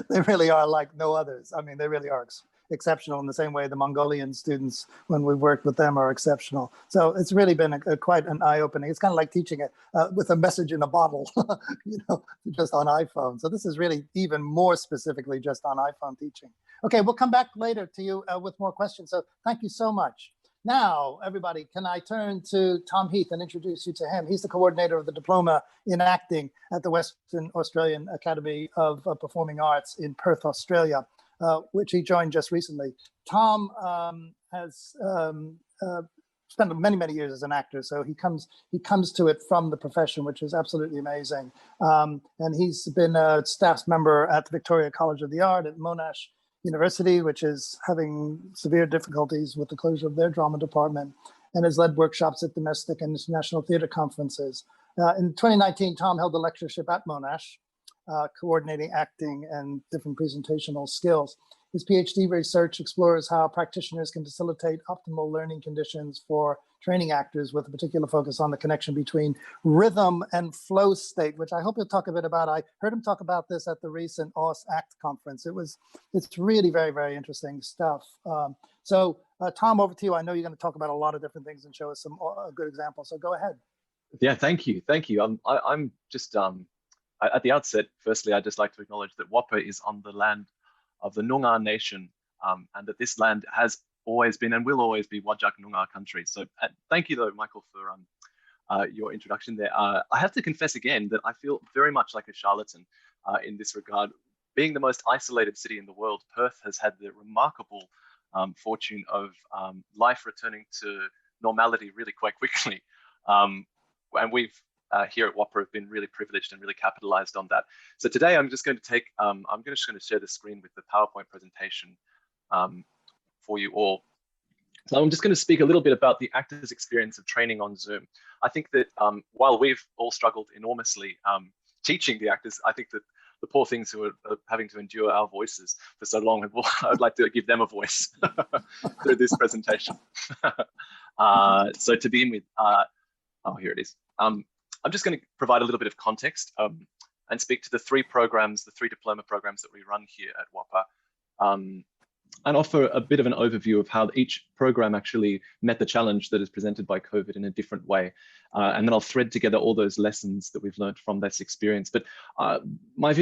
They really are like no others. I mean, they really are exceptional in the same way the Mongolian students, when we worked with them, are exceptional. So it's really been quite an eye-opening. It's kind of like teaching it with a message in a bottle, just on iPhone. So this is really even more specifically just on iPhone teaching. Okay, we'll come back later to you with more questions. So thank you so much. Now, everybody, can I turn to Tom Heath and introduce you to him? He's the coordinator of the Diploma in Acting at the Western Australian Academy of Performing Arts in Perth, Australia, which he joined just recently. Tom has spent many, many years as an actor, so he comes to it from the profession, which is absolutely amazing. And he's been a staff member at the Victoria College of the Art at Monash University, which is having severe difficulties with the closure of their drama department, and has led workshops at domestic and international theatre conferences. In 2019, Tom held a lectureship at Monash, coordinating acting and different presentational skills. His PhD research explores how practitioners can facilitate optimal learning conditions for training actors, with a particular focus on the connection between rhythm and flow state, which I hope you'll talk a bit about. I heard him talk about this at the recent AUS ACT conference. It's really very, very interesting stuff. So Tom, over to you. I know you're going to talk about a lot of different things and show us some good examples. So go ahead. Yeah, thank you. I'm just at the outset, firstly, I'd just like to acknowledge that WAPA is on the land of the Noongar Nation, and that this land has always been and will always be Whadjuk Noongar country. So thank you, though, Michael, for your introduction there. I have to confess again that I feel very much like a charlatan in this regard. Being the most isolated city in the world, Perth has had the remarkable fortune of life returning to normality really quite quickly. And we've here at WAPA have been really privileged and really capitalized on that. So today I'm just going to take, I'm just going to share the screen with the PowerPoint presentation for you all. So I'm just going to speak a little bit about the actors' experience of training on Zoom. I think that while we've all struggled enormously teaching the actors, I think that the poor things who are having to endure our voices for so long, I'd like to give them a voice through this presentation. So to begin with, oh, here it is. I'm just going to provide a little bit of context and speak to the three diploma programs that we run here at WAPA, and offer a bit of an overview of how each program actually met the challenge that is presented by COVID in a different way. And then I'll thread together all those lessons that we've learned from this experience. But my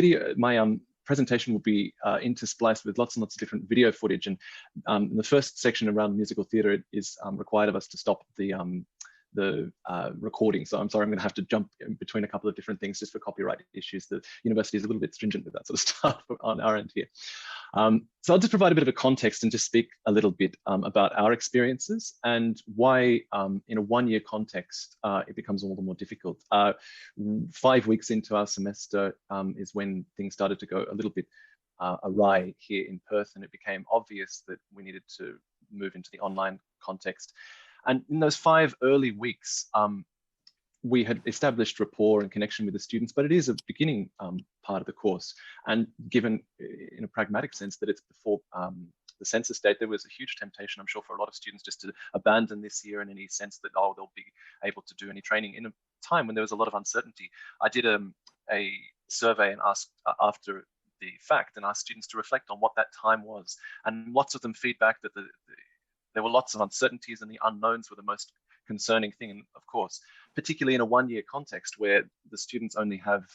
presentation will be interspliced with lots and lots of different video footage. And the first section around musical theatre is required of us to stop the the recording. So I'm sorry, I'm going to have to jump in between a couple of different things just for copyright issues. The university is a little bit stringent with that sort of stuff on our end here. So I'll just provide a bit of a context and just speak a little bit about our experiences and why in a one-year context, it becomes all the more difficult. 5 weeks into our semester is when things started to go a little bit awry here in Perth, and it became obvious that we needed to move into the online context. And in those 5 early weeks, we had established rapport and connection with the students, but it is a beginning part of the course. And given in a pragmatic sense that it's before the census date, there was a huge temptation, I'm sure, for a lot of students just to abandon this year in any sense that, oh, they'll be able to do any training in a time when there was a lot of uncertainty. I did a survey and asked after the fact and asked students to reflect on what that time was. And lots of them feedback that there were lots of uncertainties and the unknowns were the most concerning thing. And of course, particularly in a one-year context where the students only have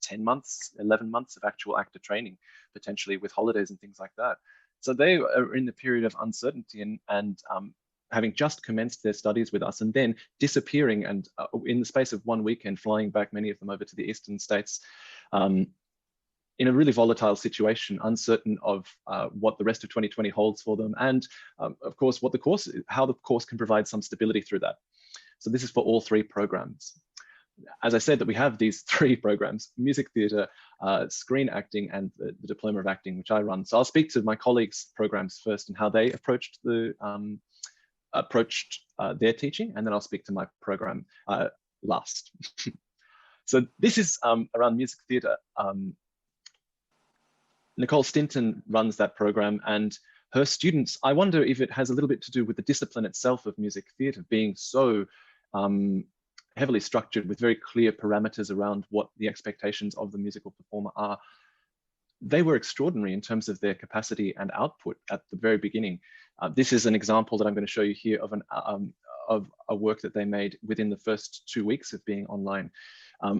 10 months, 11 months of actual active training, potentially with holidays and things like that. So they are in the period of uncertainty and having just commenced their studies with us and then disappearing and in the space of 1 weekend, flying back, many of them over to the eastern states, in a really volatile situation, uncertain of what the rest of 2020 holds for them, and of course, how the course can provide some stability through that. So this is for all 3 programs. As I said, that we have these 3 programs: music theatre, screen acting, and the Diploma of Acting, which I run. So I'll speak to my colleagues' programs first and how they approached their teaching, and then I'll speak to my program last. So this is around music theatre. Nicole Stinton runs that program, and her students, I wonder if it has a little bit to do with the discipline itself of music theatre being so heavily structured with very clear parameters around what the expectations of the musical performer are. They were extraordinary in terms of their capacity and output at the very beginning. This is an example that I'm going to show you here of a work that they made within the first 2 weeks of being online.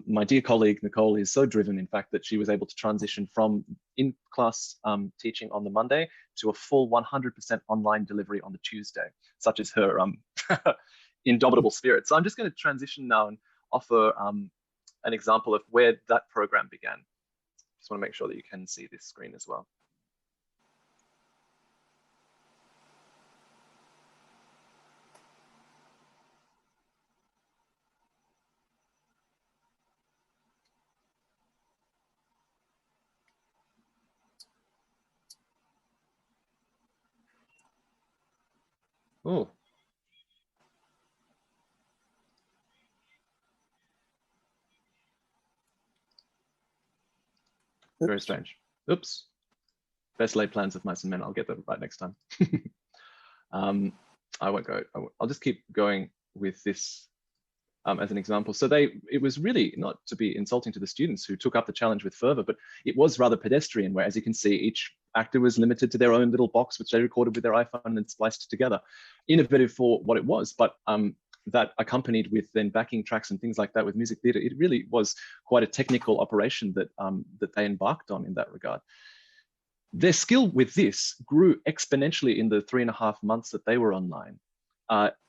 My dear colleague, Nicole, is so driven, in fact, that she was able to transition from in-class teaching on the Monday to a full 100% online delivery on the Tuesday, such as her indomitable spirit. So I'm just going to transition now and offer an example of where that program began. Just want to make sure that you can see this screen as well. Oh. Very strange. Oops. Best laid plans of mice and men. I'll get that right next time. I won't go. I'll just keep going with this as an example. So it was really not to be insulting to the students who took up the challenge with fervor, but it was rather pedestrian, where, as you can see, each actor was limited to their own little box, which they recorded with their iPhone and spliced together. Innovative for what it was, but that accompanied with then backing tracks and things like that with music theatre, it really was quite a technical operation that, that they embarked on in that regard. Their skill with this grew exponentially in the 3.5 months that they were online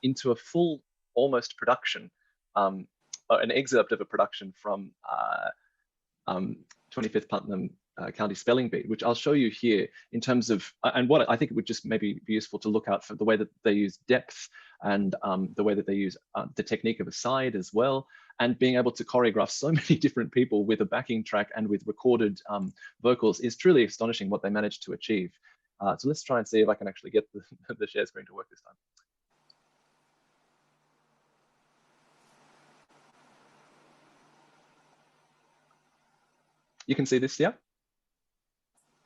into a full, almost production, an excerpt of a production from 25th Putnam County Spelling Bee, which I'll show you here in terms of, and what I think it would just maybe be useful to look out for the way that they use depth and the way that they use the technique of a side as well, and being able to choreograph so many different people with a backing track and with recorded vocals is truly astonishing what they managed to achieve. So let's try and see if I can actually get the share screen to work this time. You can see this, yeah?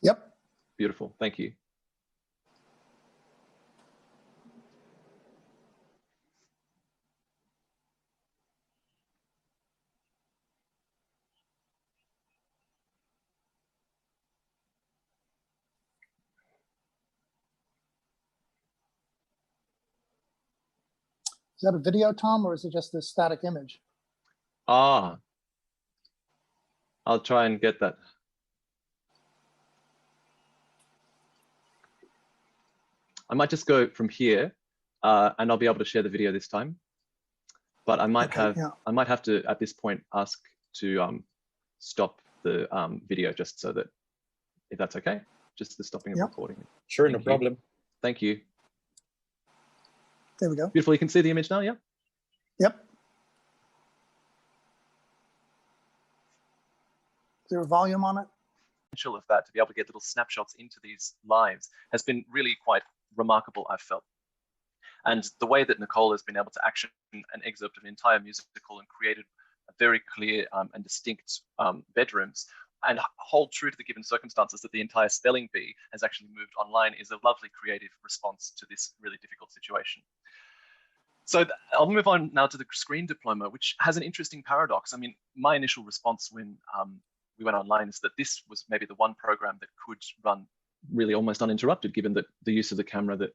Yep. Beautiful, thank you. Is that a video, Tom, or is it just a static image? Ah, I'll try and get that. I might just go from here and I'll be able to share the video this time. but I might Okay, I might have to at this point ask to stop the video just so that, if that's okay, just the stopping of recording. Sure, Thank no you. problem. Thank you. There we go. Beautiful. You can see the image now. Yeah. Yep. Is there a volume on it? Potential of that to be able to get little snapshots into these lives has been really quite remarkable, I've felt. And the way that Nicole has been able to action an excerpt of an entire musical and created a very clear and distinct bedrooms and hold true to the given circumstances that the entire spelling bee has actually moved online is a lovely creative response to this really difficult situation. So I'll move on now to the screen diploma, which has an interesting paradox. I mean, my initial response when we went online is that this was maybe the one program that could run really almost uninterrupted, given that the use of the camera that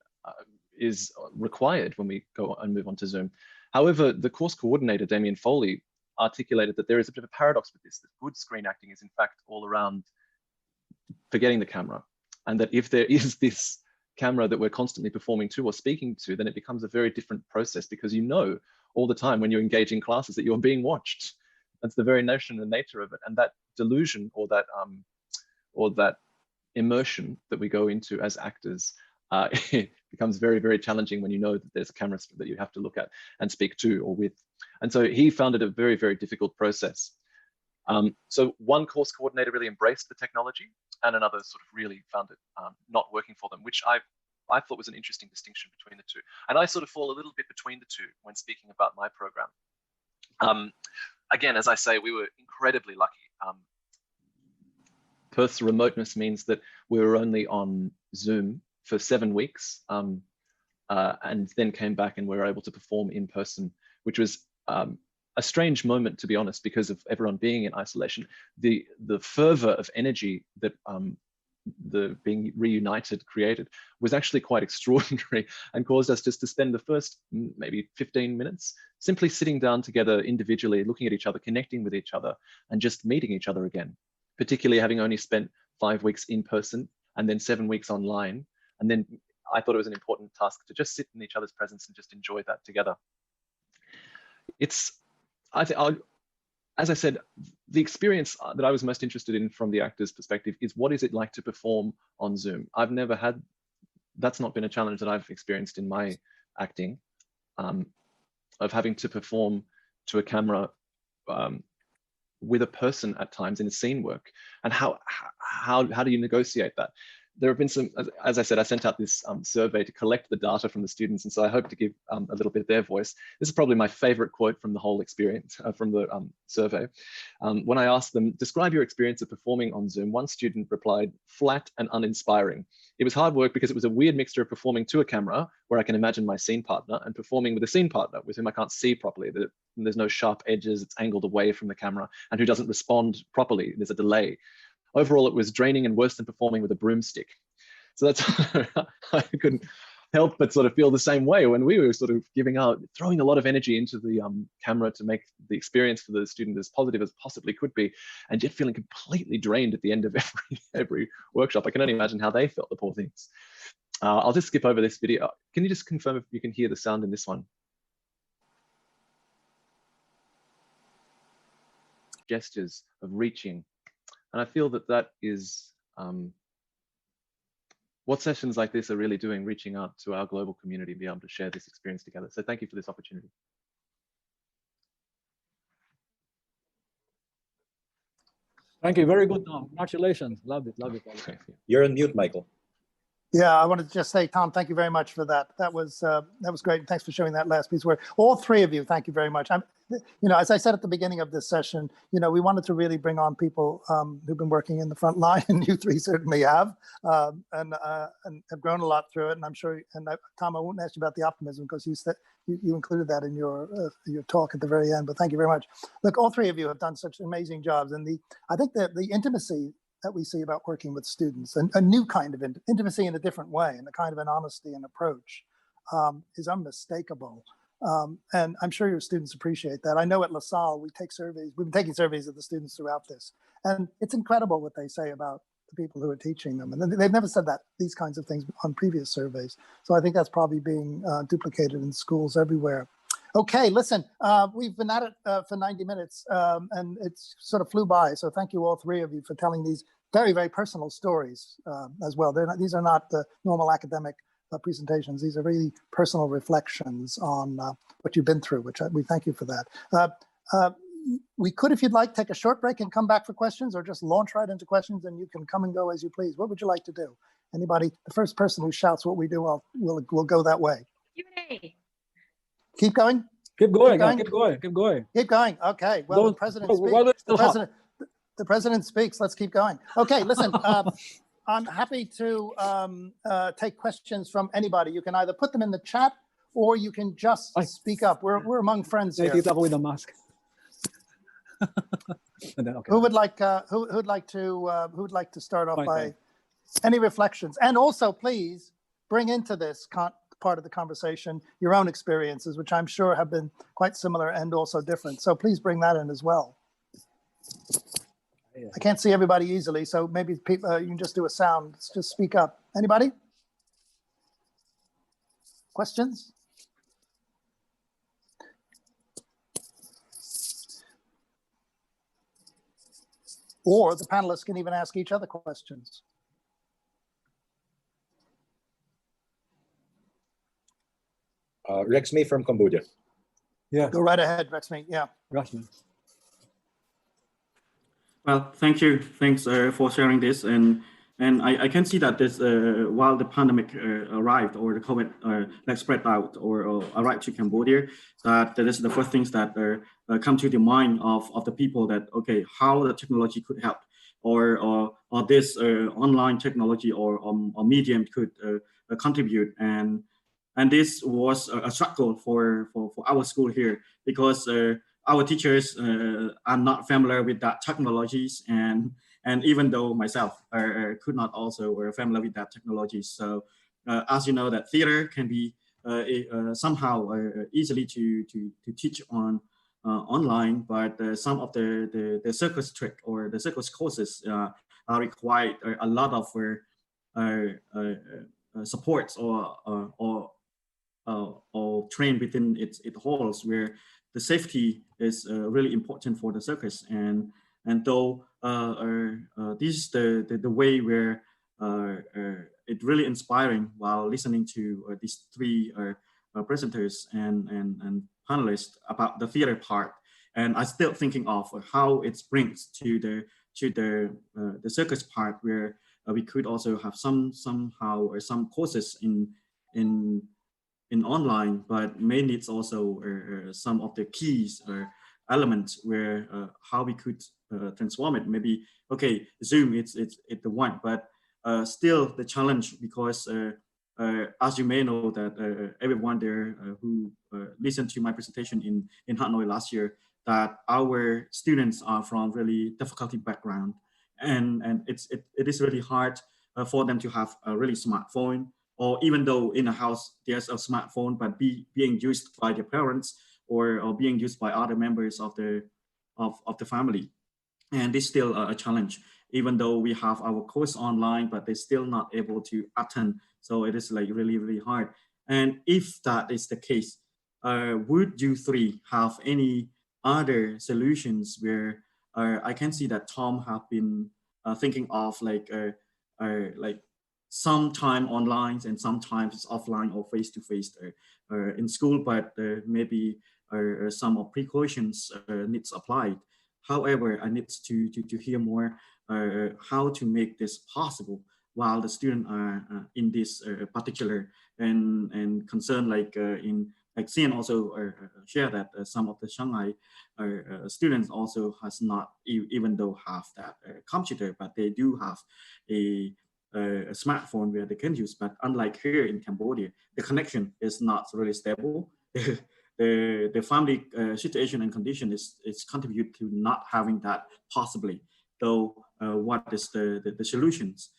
is required when we go and move on to Zoom. However, the course coordinator, Damien Foley, articulated that there is a bit of a paradox with this, that good screen acting is in fact all around forgetting the camera. And that if there is this camera that we're constantly performing to or speaking to, then it becomes a very different process, because you know all the time when you're engaging classes that you're being watched. That's the very notion and nature of it. And that delusion or that immersion that we go into as actors, it becomes very, very challenging when you know that there's a camera that you have to look at and speak to or with. And so he found it a very, very difficult process. So one course coordinator really embraced the technology and another sort of really found it not working for them, which I thought was an interesting distinction between the two. And I sort of fall a little bit between the two when speaking about my program. Again, as I say, we were incredibly lucky. Perth's remoteness means that we were only on Zoom for 7 weeks and then came back and we were able to perform in person, which was a strange moment, to be honest, because of everyone being in isolation. The fervor of energy that the being reunited created was actually quite extraordinary and caused us just to spend the first maybe 15 minutes simply sitting down together individually, looking at each other, connecting with each other, and just meeting each other again, particularly having only spent 5 weeks in person and then 7 weeks online. And then I thought it was an important task to just sit in each other's presence and just enjoy that together. As I said, the experience that I was most interested in from the actor's perspective is what is it like to perform on Zoom? I've never had, that's not been a challenge that I've experienced in my acting, of having to perform to a camera with a person at times in a scene work. And how do you negotiate that? There have been some, as I said, I sent out this survey to collect the data from the students. And so I hope to give a little bit of their voice. This is probably my favorite quote from the whole experience, from the survey. When I asked them, describe your experience of performing on Zoom, one student replied, flat and uninspiring. It was hard work because it was a weird mixture of performing to a camera, where I can imagine my scene partner, and performing with a scene partner with whom I can't see properly. There's no sharp edges, it's angled away from the camera, and who doesn't respond properly. There's a delay. Overall, it was draining and worse than performing with a broomstick. So that's, I couldn't help but sort of feel the same way when we were sort of throwing a lot of energy into the camera to make the experience for the student as positive as possibly could be, and yet feeling completely drained at the end of every workshop. I can only imagine how they felt, the poor things. I'll just skip over this video. Can you just confirm if you can hear the sound in this one? Gestures of reaching. And I feel that that is what sessions like this are really doing, reaching out to our global community, be able to share this experience together. So thank you for this opportunity. Thank you. Very good, Tom. Congratulations. Loved it. Loved it. You're on mute, Michael. Yeah, I wanted to just say, Tom, thank you very much for that. That was great. Thanks for showing that last piece of work. All three of you, thank you very much. As I said at the beginning of this session, we wanted to really bring on people who've been working in the front line, and you three certainly have, and have grown a lot through it. And I'm sure, Tom, I won't ask you about the optimism because you included that in your talk at the very end. But thank you very much. Look, all three of you have done such amazing jobs, and I think that the intimacy that we see about working with students, and a new kind of intimacy in a different way, and a kind of an honesty and approach, is unmistakable. And I'm sure your students appreciate that. I know at LaSalle, we take surveys. We've been taking surveys of the students throughout this. And it's incredible what they say about the people who are teaching them. And they've never said these kinds of things on previous surveys. So I think that's probably being duplicated in schools everywhere. Okay, listen, we've been at it for 90 minutes and it's sort of flew by. So thank you all three of you for telling these very, very personal stories as well. These are not normal academic presentations. These are really personal reflections on what you've been through, which we thank you for that. We could, if you'd like, take a short break and come back for questions, or just launch right into questions and you can come and go as you please. What would you like to do? Anybody, the first person who shouts what we do, we'll go that way. Q&A. Keep going? Keep going, keep going, keep going. Keep going, okay. Well, the president speaks. The president speaks, let's keep going. Okay, listen, I'm happy to take questions from anybody. You can either put them in the chat or you can just speak up. We're among friends here. With the mask. Then, okay. Who would like to start off by any reflections? And also, please bring into this part of the conversation your own experiences, which I'm sure have been quite similar and also different. So please bring that in as well. I can't see everybody easily, so maybe people, you can just do a sound. Just speak up. Anybody? Questions? Or the panelists can even ask each other questions. Rexme from Cambodia. Yeah. Go right ahead, Rexme. Yeah. Rexme. Well, thank you. Thanks for sharing this. And I can see that this while the pandemic arrived, or the COVID spread out or arrived to Cambodia, that this is the first things that come to the mind of the people, that okay, how the technology could help, or this online technology or medium could contribute. And this was a struggle for our school here, because our teachers are not familiar with that technologies, and even though myself could not also were familiar with that technology. So as you know, that theater can be somehow easily to teach on online, but some of the circus trick or the circus courses are required a lot of supports or trained within its halls, where the safety is really important for the circus. And though this is the way where it really inspiring while listening to these three presenters and panelists about the theater part. And I still thinking of how it brings to the circus part, where we could also have somehow or some courses in online, but mainly it's also some of the keys or elements where how we could transform it. Maybe okay, Zoom it's the one, but still the challenge, because as you may know that everyone there who listened to my presentation in Hanoi last year, that our students are from really difficulty background, and it is really hard for them to have a really smartphone, or even though in a house there's a smartphone, but being used by their parents or being used by other members of the family. And it's still a challenge, even though we have our course online, but they're still not able to attend. So it is like really, really hard. And if that is the case, would you three have any other solutions where I can see that Tom have been thinking of like sometime online and sometimes offline or face-to-face in school, but maybe some of precautions needs applied. However, I need to hear more how to make this possible while the students are in this particular and concern, like Xian also share that some of the Shanghai students also has not even though have that computer, but they do have a smartphone where they can use. But unlike here in Cambodia, the connection is not really stable. The family situation and condition is contribute to not having that possibly. Though, what is the solutions?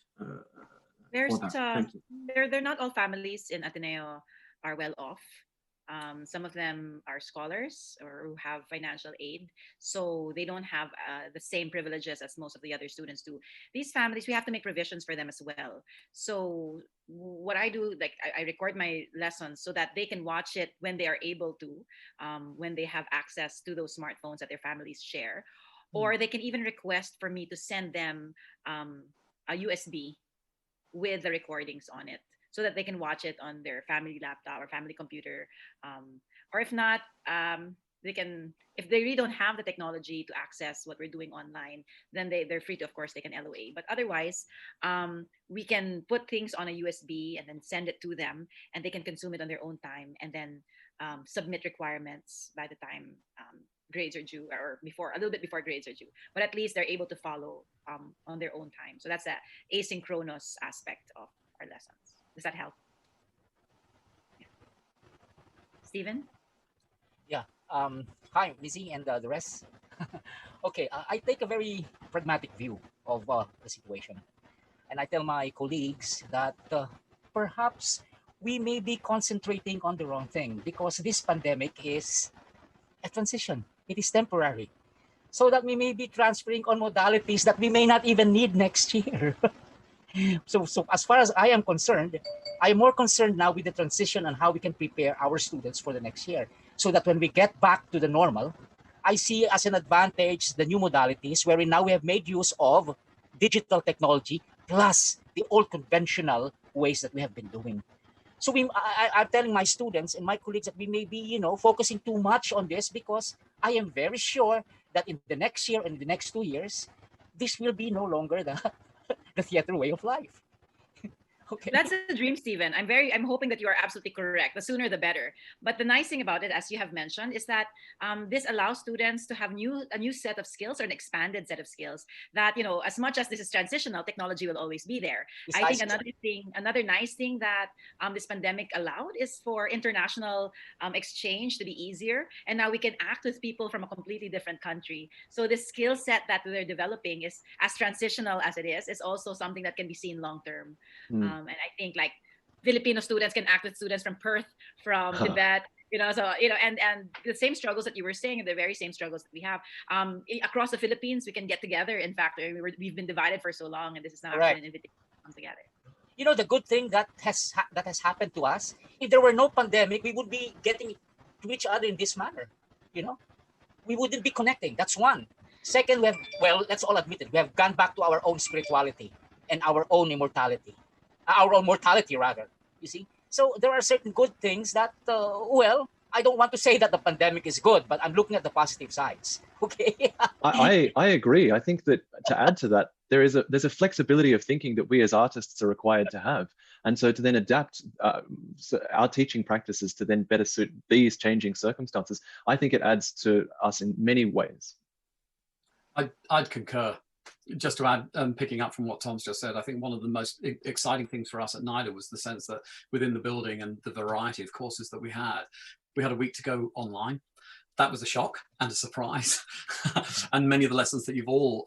There's for that? Thank you. they're not all families in Ateneo are well off. Some of them are scholars or who have financial aid, so they don't have the same privileges as most of the other students do. These families, we have to make provisions for them as well. So what I do, like I record my lessons so that they can watch it when they are able to, when they have access to those smartphones that their families share. Or they can even request for me to send them a USB with the recordings on it, so that they can watch it on their family laptop or family computer. Or if not, they can, if they really don't have the technology to access what we're doing online, then they're free to, of course, take an LOA. But otherwise, we can put things on a USB and then send it to them, and they can consume it on their own time, and then submit requirements by the time grades are due, or before, a little bit before grades are due. But at least they're able to follow on their own time. So that's the asynchronous aspect of our lessons. Does that help? Yeah. Stephen? Yeah. Hi, Lizzie and the rest. Okay, I take a very pragmatic view of the situation. And I tell my colleagues that perhaps we may be concentrating on the wrong thing, because this pandemic is a transition. It is temporary. So that we may be transferring on modalities that we may not even need next year. So as far as I am concerned, I am more concerned now with the transition and how we can prepare our students for the next year, so that when we get back to the normal, I see as an advantage the new modalities wherein now we have made use of digital technology plus the old conventional ways that we have been doing. So I'm telling my students and my colleagues that we may be, focusing too much on this, because I am very sure that in the next year and the next 2 years, this will be no longer the theater way of life. Okay. That's a dream, Stephen. I'm hoping that you are absolutely correct. The sooner the better. But the nice thing about it, as you have mentioned, is that this allows students to have a new set of skills, or an expanded set of skills that, as much as this is transitional, technology will always be there. I think another nice thing that this pandemic allowed is for international exchange to be easier. And now we can act with people from a completely different country. So this skill set that they're developing is as transitional as it is also something that can be seen long term. And I think like Filipino students can act with students from Perth, from Tibet, and the same struggles that you were saying, the very same struggles that we have across the Philippines. We can get together. In fact, we've been divided for so long, and this is now an invitation to come together. The good thing that has happened to us, if there were no pandemic, we would be getting to each other in this manner. We wouldn't be connecting. That's one. Second, let's all admit it. We have gone back to our own spirituality and our own immortality. Our own mortality, rather, you see. So there are certain good things that, I don't want to say that the pandemic is good, but I'm looking at the positive sides. Okay. I agree. I think that to add to that, there's a flexibility of thinking that we as artists are required to have, and so to then adapt our teaching practices to then better suit these changing circumstances. I think it adds to us in many ways. I'd concur. Just to add, picking up from what Tom's just said, I think one of the most exciting things for us at NIDA was the sense that within the building and the variety of courses that we had a week to go online. That was a shock and a surprise. And many of the lessons that you've all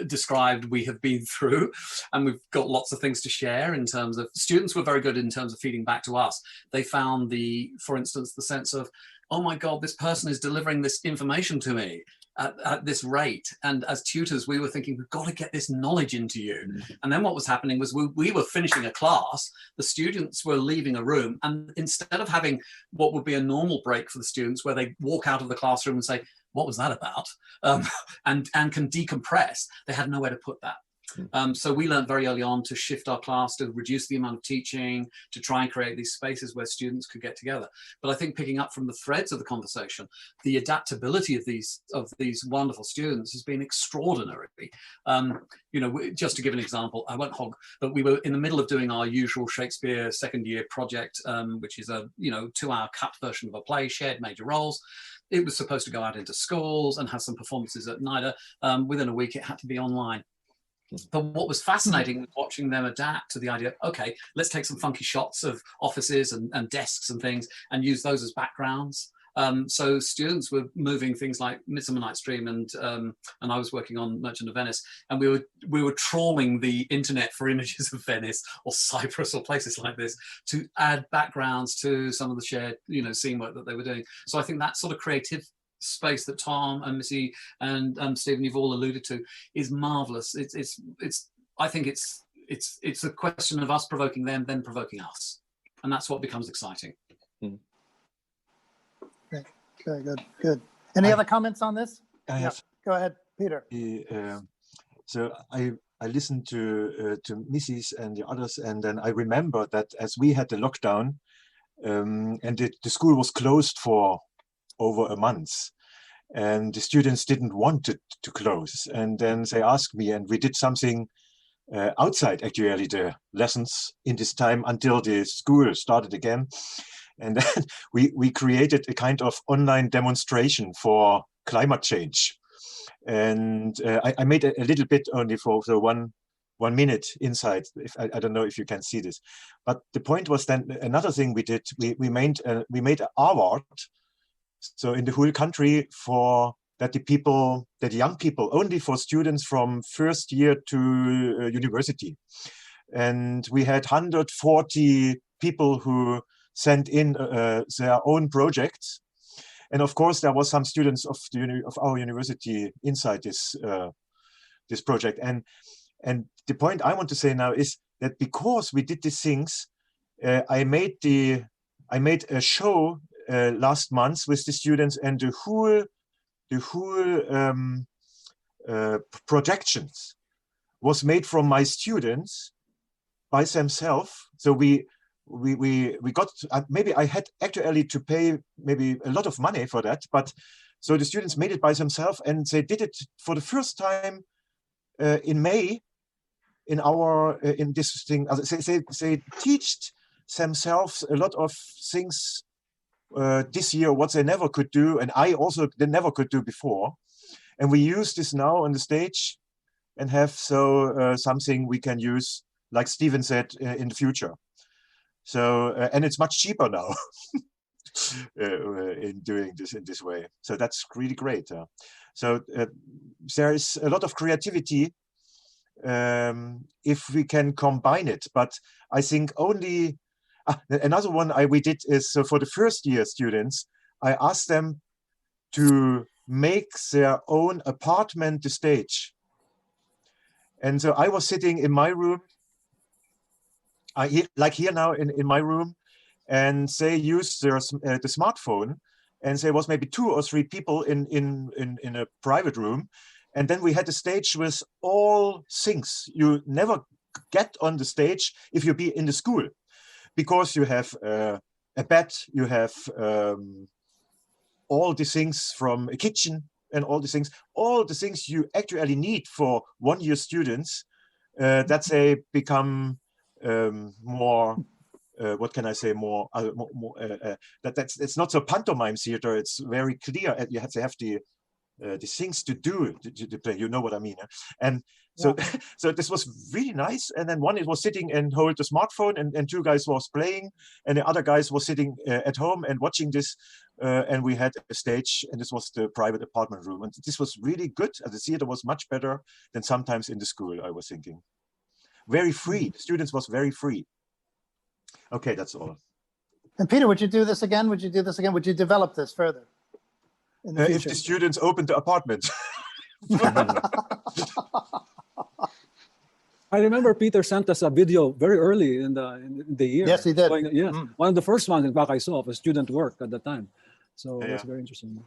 described, we have been through, and we've got lots of things to share in terms of, students were very good in terms of feeding back to us. They found for instance, the sense of, oh my God, this person is delivering this information to me at this rate. And as tutors, we were thinking, we've got to get this knowledge into you. And then what was happening was we were finishing a class, the students were leaving a room, and instead of having what would be a normal break for the students where they walk out of the classroom and say, what was that about? And can decompress, they had nowhere to put that. So we learned very early on to shift our class, to reduce the amount of teaching, to try and create these spaces where students could get together. But I think picking up from the threads of the conversation, the adaptability of these wonderful students has been extraordinary. Just to give an example, I won't hog, but we were in the middle of doing our usual Shakespeare second year project, which is a 2-hour cut version of a play, shared major roles. It was supposed to go out into schools and have some performances at NIDA. Within a week, it had to be online. But what was fascinating was watching them adapt to the idea, okay, let's take some funky shots of offices and desks and things and use those as backgrounds. So students were moving things like Midsummer Night's Dream, and I was working on Merchant of Venice, and we were trawling the internet for images of Venice or Cyprus or places like this to add backgrounds to some of the shared, scene work that they were doing. So I think that sort of creative space that Tom and Missy and Stephen, you've all alluded to, is marvelous. I think it's a question of us provoking them, then provoking us, and that's what becomes exciting. Okay, good. Any other comments on this? I have. Go ahead, Peter. So I listened to Mrs. and the others, and then I remember that as we had the lockdown, and the school was closed for over a month, and the students didn't want it to close, and then they asked me, and we did something outside actually the lessons in this time until the school started again. And then we created a kind of online demonstration for climate change. And I made a little bit only for the one minute inside. I don't know if you can see this. But the point was then another thing we did, we made an award. So in the whole country that the young people, only for students from first year to university. And we had 140 people who sent in their own projects, and of course there was some students of our university inside this project. And the point I want to say now is that because we did these things, I made a show last month with the students, and the whole projections was made from my students by themselves. So we got, maybe I had actually to pay maybe a lot of money for that, but so the students made it by themselves, and they did it for the first time in May in this thing. They teached themselves a lot of things this year, what they never could do, and they never could do before. And we use this now on the stage and have something we can use, like Stephen said, in the future. So, and it's much cheaper now in doing this in this way. So that's really great. So there is a lot of creativity if we can combine it. But I think only another one we did is, so for the first year students, I asked them to make their own apartment the stage. And so I was sitting in my room, like here now in my room, and they used the smartphone, and there was maybe 2 or 3 people in a private room, and then we had a stage with all things you never get on the stage if you be in the school, because you have a bed, you have all the things from a kitchen, and all the things you actually need for 1-year students, that they become more, what can I say, more that's it's not so pantomime theater. It's very clear. You have to have the things to do to play. You know what I mean? And so, yeah. So this was really nice. And then one was sitting and hold the smartphone, and 2 guys was playing, and the other guys was sitting at home and watching this. And we had a stage, and this was the private apartment room, and this was really good. The theater was much better than sometimes in the school, I was thinking. Very free. The students was very free. Okay, that's all. And Peter, would you do this again? Would you develop this further? If the students opened the apartment. I remember Peter sent us a video very early in the year. Yes, he did. Yes, one of the first ones in fact I saw of student work at the time. So it's very interesting.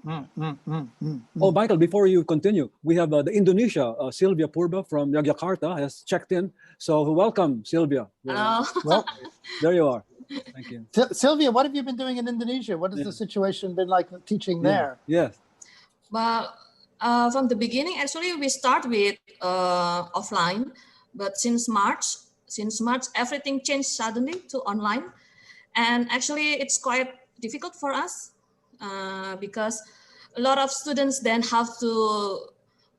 Oh, Michael, before you continue, we have the Indonesia, Sylvia Purba from Yogyakarta has checked in. So welcome, Sylvia. Hello. Well, there you are. Thank you. Sylvia, what have you been doing in Indonesia? What has the situation been like teaching there? Yes. Well, from the beginning, actually, we start with offline, but since March, everything changed suddenly to online. And actually, it's quite difficult for us because a lot of students then have to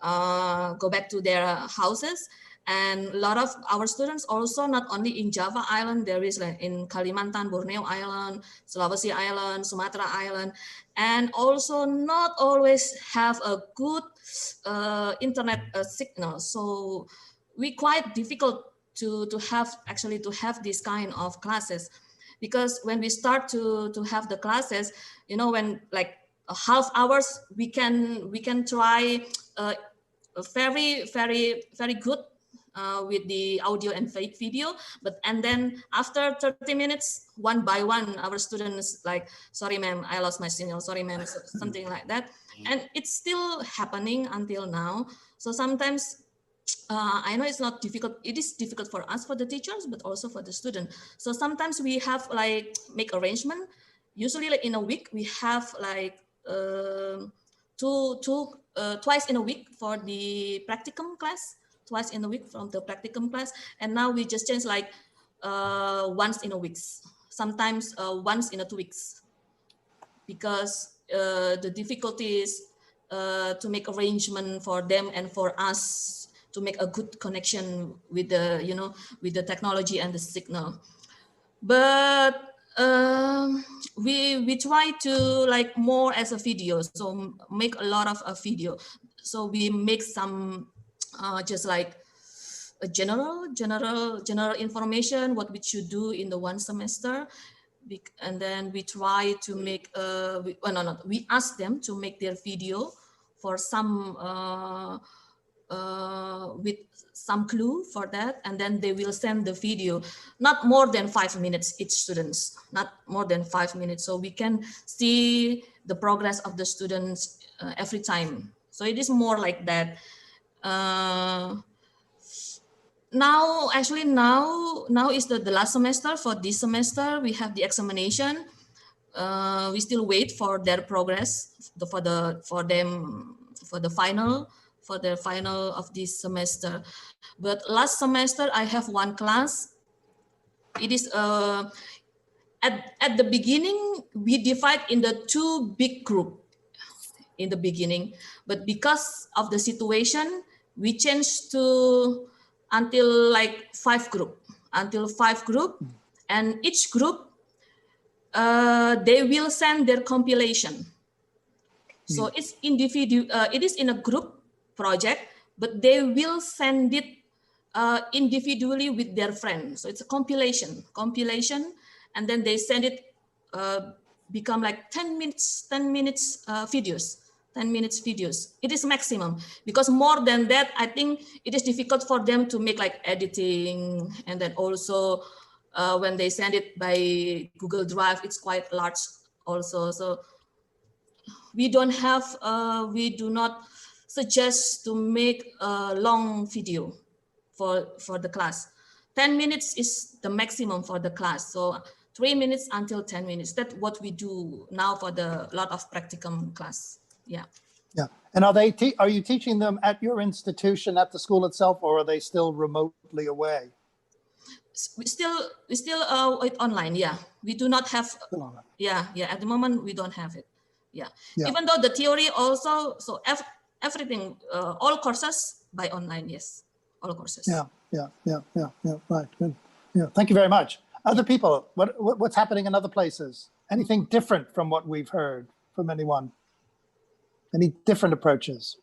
go back to their houses. And a lot of our students also, not only in Java Island, there is like in Kalimantan, Borneo Island, Sulawesi Island, Sumatra Island, and also not always have a good internet signal. So we quite difficult to have this kind of classes, because when we start to have the classes, you know, when like a half hours, we can try very good with the audio and video, and then after 30 minutes, one by one, our students like, sorry ma'am, I lost my signal, sorry ma'am, something like that. And it's still happening until now. So sometimes I know it's not difficult, it is difficult for us, for the teachers, but also for the student. So sometimes we have like make arrangement, usually like in a week we have like twice in a week for the practicum class, twice in a week from the practicum class. And now we just change like once in a week, sometimes once in a 2 weeks, because the difficulty is to make arrangement for them and for us to make a good connection with the, you know, with the technology and the signal. But we try to like more as a video, so make a lot of a video. So we make some just like a general information what we should do in the one semester, and then we try to make we ask them to make their video for some with some clue for that, and then they will send the video, not more than 5 minutes each students, not more than 5 minutes, so we can see the progress of the students every time. So it is more like that. Now is the last semester. For this semester we have the examination. We still wait for their progress for the final of this semester. But last semester I have one class. It is at the beginning we divide in the 2 big group in the beginning, but because of the situation we changed to until like 5 group, and each group they will send their compilation. So it's individual, it is in a group project, but they will send it individually with their friends. So it's a compilation, and then they send it, become like 10 minutes videos. 10 minutes videos. It is maximum, because more than that, I think it is difficult for them to make like editing, and then also when they send it by Google Drive, it's quite large also. So we do not suggest to make a long video for the class. 10 minutes is the maximum for the class. So 3 minutes until 10 minutes. That's what we do now for the lot of practicum class. Yeah. Yeah. And are you teaching them at your institution, at the school itself, or are they still remotely away? We still online. Yeah. We do not have. Yeah. At the moment, we don't have it. Yeah. Even though the theory also, so everything, all courses by online. Yes. All courses. Yeah. Right. Good. Yeah. Thank you very much. Other people, what's happening in other places? Anything different from what we've heard from anyone? Any different approaches?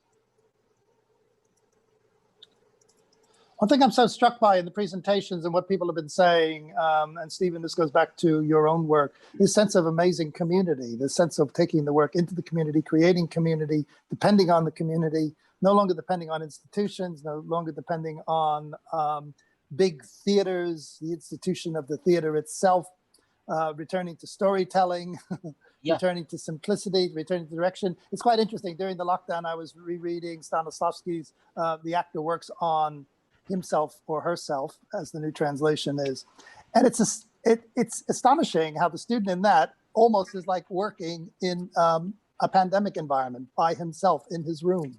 One thing I'm so struck by in the presentations and what people have been saying, and Stephen, this goes back to your own work, this sense of amazing community, the sense of taking the work into the community, creating community, depending on the community, no longer depending on institutions, no longer depending on big theaters, the institution of the theater itself, returning to storytelling, returning to simplicity, returning to direction. It's quite interesting. During the lockdown, I was rereading Stanislavski's The Actor Works on Himself or Herself, as the new translation is. And it's astonishing how the student in that almost is like working in a pandemic environment by himself in his room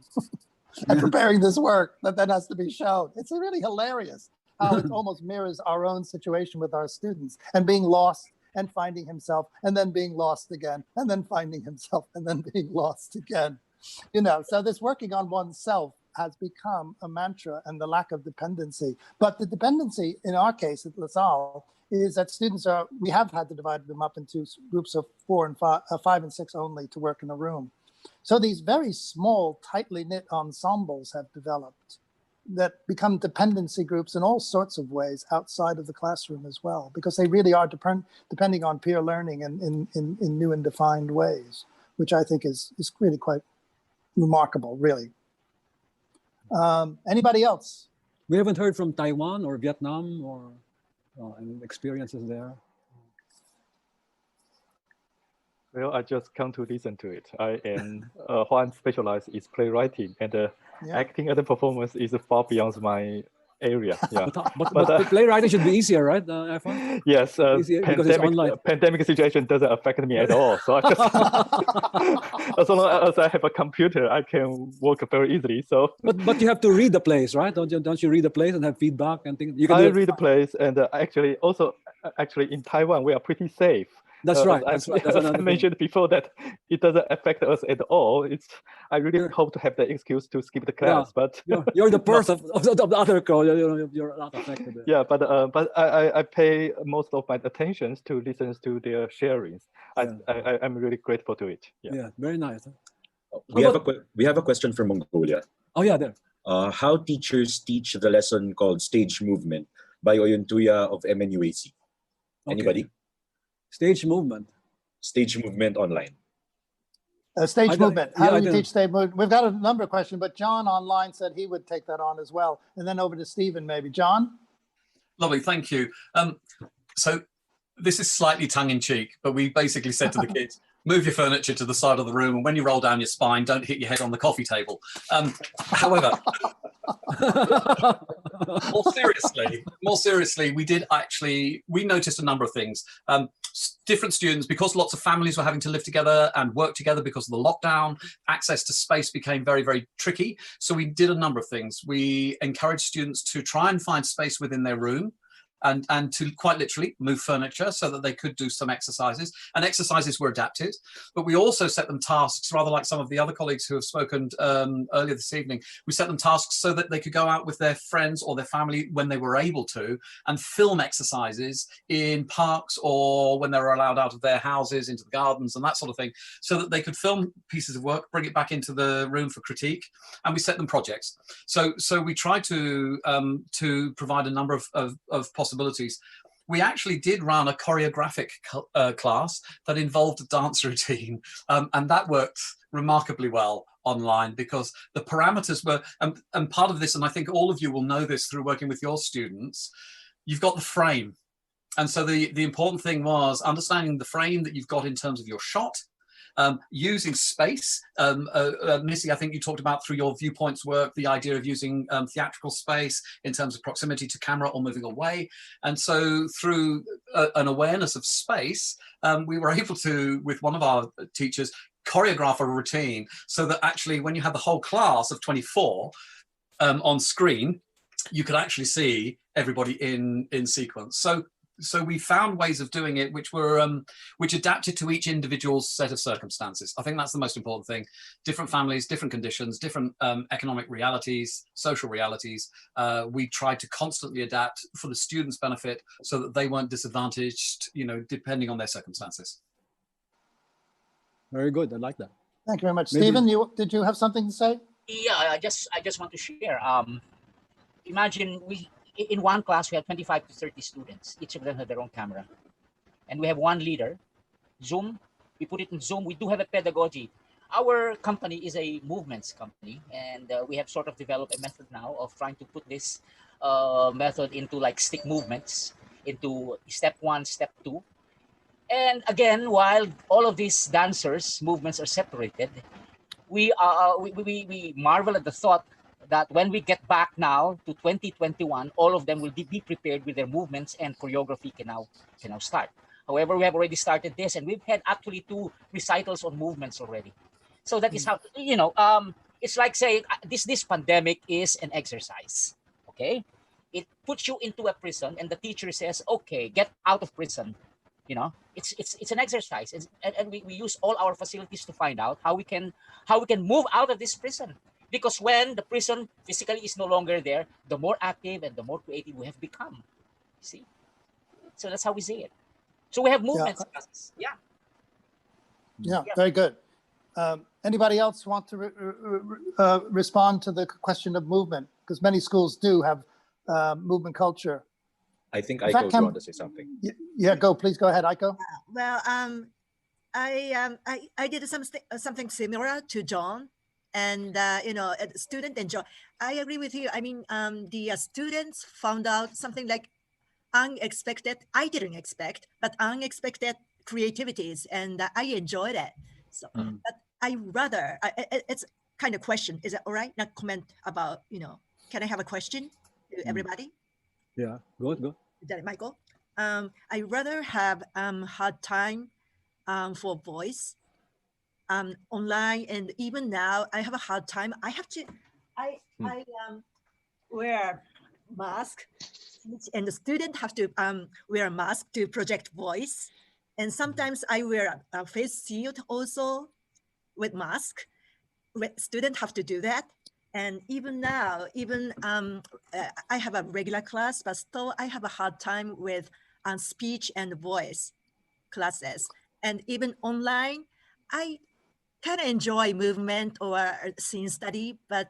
and preparing this work that then has to be shown. It's really hilarious how it almost mirrors our own situation with our students, and being lost and finding himself, and then being lost again, and then finding himself, and then being lost again. You know, so this working on oneself has become a mantra, and the lack of dependency. But the dependency in our case at LaSalle is that students we have had to divide them up into groups of 4 and 5 and 6 only to work in a room. So these very small, tightly knit ensembles have developed that become dependency groups in all sorts of ways outside of the classroom as well, because they really are depending on peer learning in new and defined ways, which I think is really quite remarkable, really. Anybody else? We haven't heard from Taiwan or Vietnam or any experiences there. Well, I just come to listen to it. I am one specialized is playwriting, and acting and performance is far beyond my area. Yeah, but playwriting should be easier, right? F1? Yes, pandemic situation doesn't affect me at all. So I just, as long as I have a computer, I can work very easily. So, but you have to read the plays, right? Don't you read the plays and have feedback and things? I read the plays, and actually in Taiwan we are pretty safe. That's right. As I mentioned before, that it doesn't affect us at all. I really hope to have the excuse to skip the class, but you're the Perth of the other crowd. You're not affected. Yeah, but I pay most of my attention to listen to their sharings. I'm really grateful to it. Yeah, very nice. We have a question from Mongolia. Oh yeah, there. How teachers teach the lesson called Stage Movement by Oyuntuya of MNUAC? Anybody? Stage movement. Stage movement online. Stage movement. How do you teach stage movement? We've got a number of questions, but John online said he would take that on as well. And then over to Stephen, maybe. John? Lovely, thank you. So this is slightly tongue-in-cheek, but we basically said to the kids, move your furniture to the side of the room, and when you roll down your spine, don't hit your head on the coffee table. However, more seriously, we noticed a number of things. Different students, because lots of families were having to live together and work together because of the lockdown, access to space became very, very tricky. So we did a number of things. We encouraged students to try and find space within their room, and to quite literally move furniture so that they could do some exercises, and exercises were adapted. But we also set them tasks, rather like some of the other colleagues who have spoken earlier this evening. We set them tasks so that they could go out with their friends or their family when they were able to and film exercises in parks or when they were allowed out of their houses into the gardens and that sort of thing, so that they could film pieces of work, bring it back into the room for critique, and we set them projects. So we tried to provide a number of possibilities. We actually did run a choreographic class that involved a dance routine, and that worked remarkably well online because the parameters were, and part of this, and I think all of you will know this through working with your students, you've got the frame. And so the important thing was understanding the frame that you've got in terms of your shot, using space. Missy, I think you talked about through your Viewpoints work, the idea of using theatrical space in terms of proximity to camera or moving away. And so through an awareness of space, we were able to, with one of our teachers, choreograph a routine so that actually when you had the whole class of 24 on screen, you could actually see everybody in sequence. So we found ways of doing it which were which adapted to each individual's set of circumstances. I think that's the most important thing. Different families, different conditions, different economic realities, social realities. We tried to constantly adapt for the students' benefit so that they weren't disadvantaged, depending on their circumstances. Very good. I like that. Thank you very much. Stephen, did you have something to say? Yeah, I just want to share. Imagine in one class, we have 25 to 30 students. Each of them have their own camera. And we have one leader. Zoom, we put it in Zoom. We do have a pedagogy. Our company is a movements company. And we have sort of developed a method now of trying to put this method into like stick movements, into step 1, step 2. And again, while all of these dancers' movements are separated, we marvel at the thought that when we get back now to 2021, all of them will be prepared with their movements and choreography can now start. However, we have already started this and we've had actually 2 recitals on movements already. So that is how, it's like saying this pandemic is an exercise, okay? It puts you into a prison and the teacher says, okay, get out of prison. It's an exercise, and we use all our facilities to find out how we can move out of this prison. Because when the person physically is no longer there, the more active and the more creative we have become. See? So that's how we see it. So we have movements. Yeah. Yeah, very good. Anybody else want to respond to the question of movement? Because many schools do have movement culture. I think In fact, Aiko wanted to say something. Yeah, please go ahead, Aiko. Well, I did something similar to John, and you know, a student enjoy. I agree with you. I mean, the students found out something like unexpected. I didn't expect, but unexpected creativities, and I enjoyed it. So, but I rather it's kind of question. Is it all right? Not comment about, you know. Can I have a question to everybody? Yeah, go. Michael. I rather have hard time for voice online, and even now I have a hard time. I have to wear mask, and the student have to wear a mask to project voice, and sometimes I wear a face shield also with mask. Student have to do that. And even now, I have a regular class, but still I have a hard time with speech and voice classes. And even online, I kind of enjoy movement or scene study, but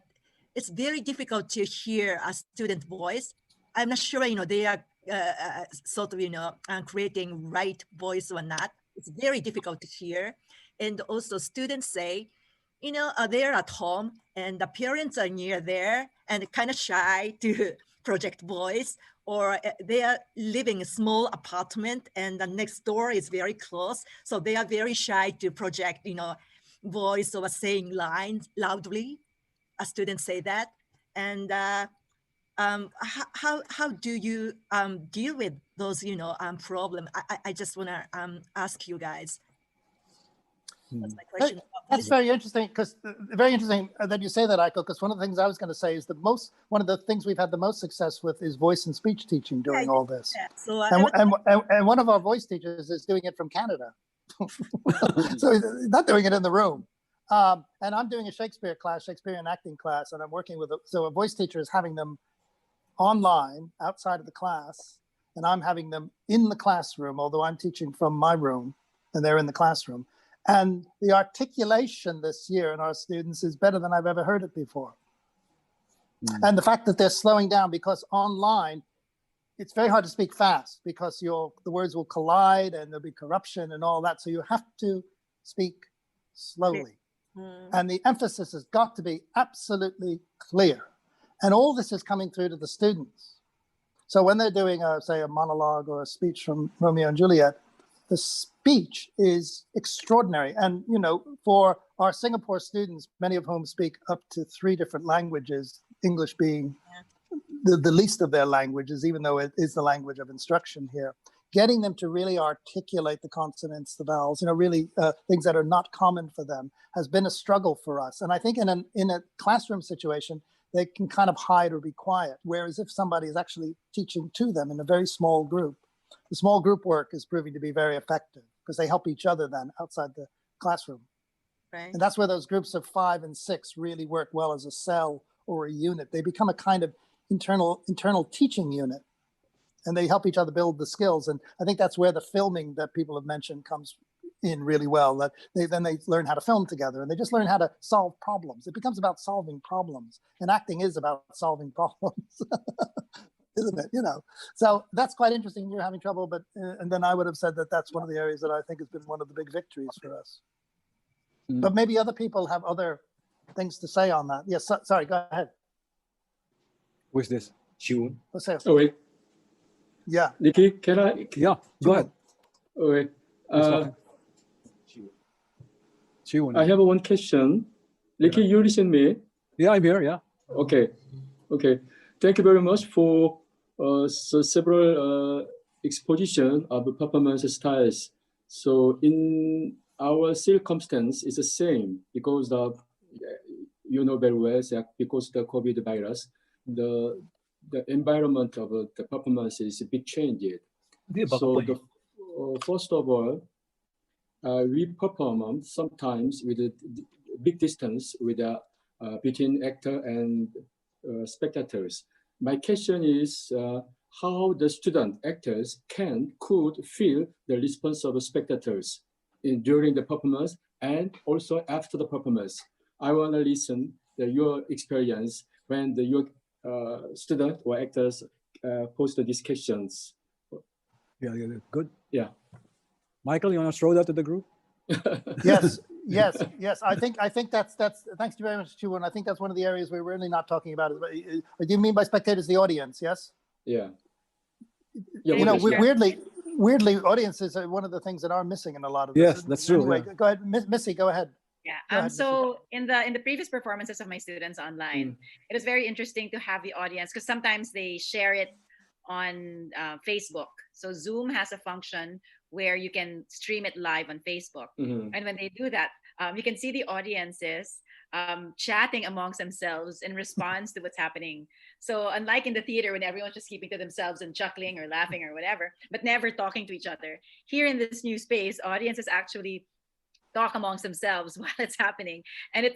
it's very difficult to hear a student voice. I'm not sure, you know, they are sort of, you know, creating right voice or not. It's very difficult to hear. And also students say, you know, they're at home and the parents are near there and kind of shy to project voice, or they are living in a small apartment and the next door is very close. So they are very shy to project, you know, voice or saying lines loudly. A student say that. And how do you deal with those, you know, problem? I just want to ask you guys. That's my question. That's very interesting, because very interesting that you say that, Aiko, because one of the things I was going to say is one of the things we've had the most success with is voice and speech teaching during all this. So and one of our voice teachers is doing it from Canada. So he's not doing it in the room. And I'm doing a Shakespearean acting class, and I'm working with so a voice teacher is having them online outside of the class, and I'm having them in the classroom, although I'm teaching from my room and they're in the classroom. And the articulation this year in our students is better than I've ever heard it before. And the fact that they're slowing down, because online, it's very hard to speak fast because the words will collide and there'll be corruption and all that. So you have to speak slowly. And the emphasis has got to be absolutely clear. And all this is coming through to the students. So when they're doing, say, a monologue or a speech from Romeo and Juliet, the speech is extraordinary. And, you know, for our Singapore students, many of whom speak up to 3 different languages, English being the least of their languages, even though it is the language of instruction here, getting them to really articulate the consonants, the vowels, you know, really things that are not common for them has been a struggle for us. And I think in a classroom situation, they can kind of hide or be quiet. Whereas if somebody is actually teaching to them in a very small group, the small group work is proving to be very effective because they help each other then outside the classroom. Right. And that's where those groups of 5 and 6 really work well as a cell or a unit. They become a kind of internal teaching unit, and they help each other build the skills. And I think that's where the filming that people have mentioned comes in really well, that they learn how to film together and they just learn how to solve problems. It becomes about solving problems, and acting is about solving problems. Isn't it? You know, so that's quite interesting. You're having trouble, but and then I would have said that that's one of the areas that I think has been one of the big victories for us. But maybe other people have other things to say on that. Yes, sorry, go ahead. Who's this? June. Oh wait. Yeah. Nikki, can I? Yeah, go ahead. Oh wait. June. I have one question. Nikki, you listen me? Yeah, I'm here. Yeah. Okay. Thank you very much for several exposition of performance styles. So in our circumstance, it's the same because you know very well that because the COVID virus, the environment of the performance is a bit changed. So first of all, we perform sometimes with a big distance with between actor and spectators. My question is how the student actors could feel the response of the spectators during the performance and also after the performance. I want to listen to your experience when your student or actors post these questions. Yeah, good. Yeah. Michael, you want to throw that to the group? Yes. I think that's thanks very much, Chu. And I think that's one of the areas we're really not talking about. Do you mean by spectators the audience? Yes. Yeah. You know, weirdly, audiences are one of the things that are missing in a lot of this. Yes, that's true. Anyway, Yeah. go ahead, Missy. Go ahead. Yeah. So in the previous performances of my students online, it is very interesting to have the audience because sometimes they share it on Facebook. So Zoom has a function where you can stream it live on Facebook. And when they do that, you can see the audiences chatting amongst themselves in response to what's happening. So unlike in the theater when everyone's just keeping to themselves and chuckling or laughing or whatever, but never talking to each other, here in this new space, audiences actually talk amongst themselves while it's happening, and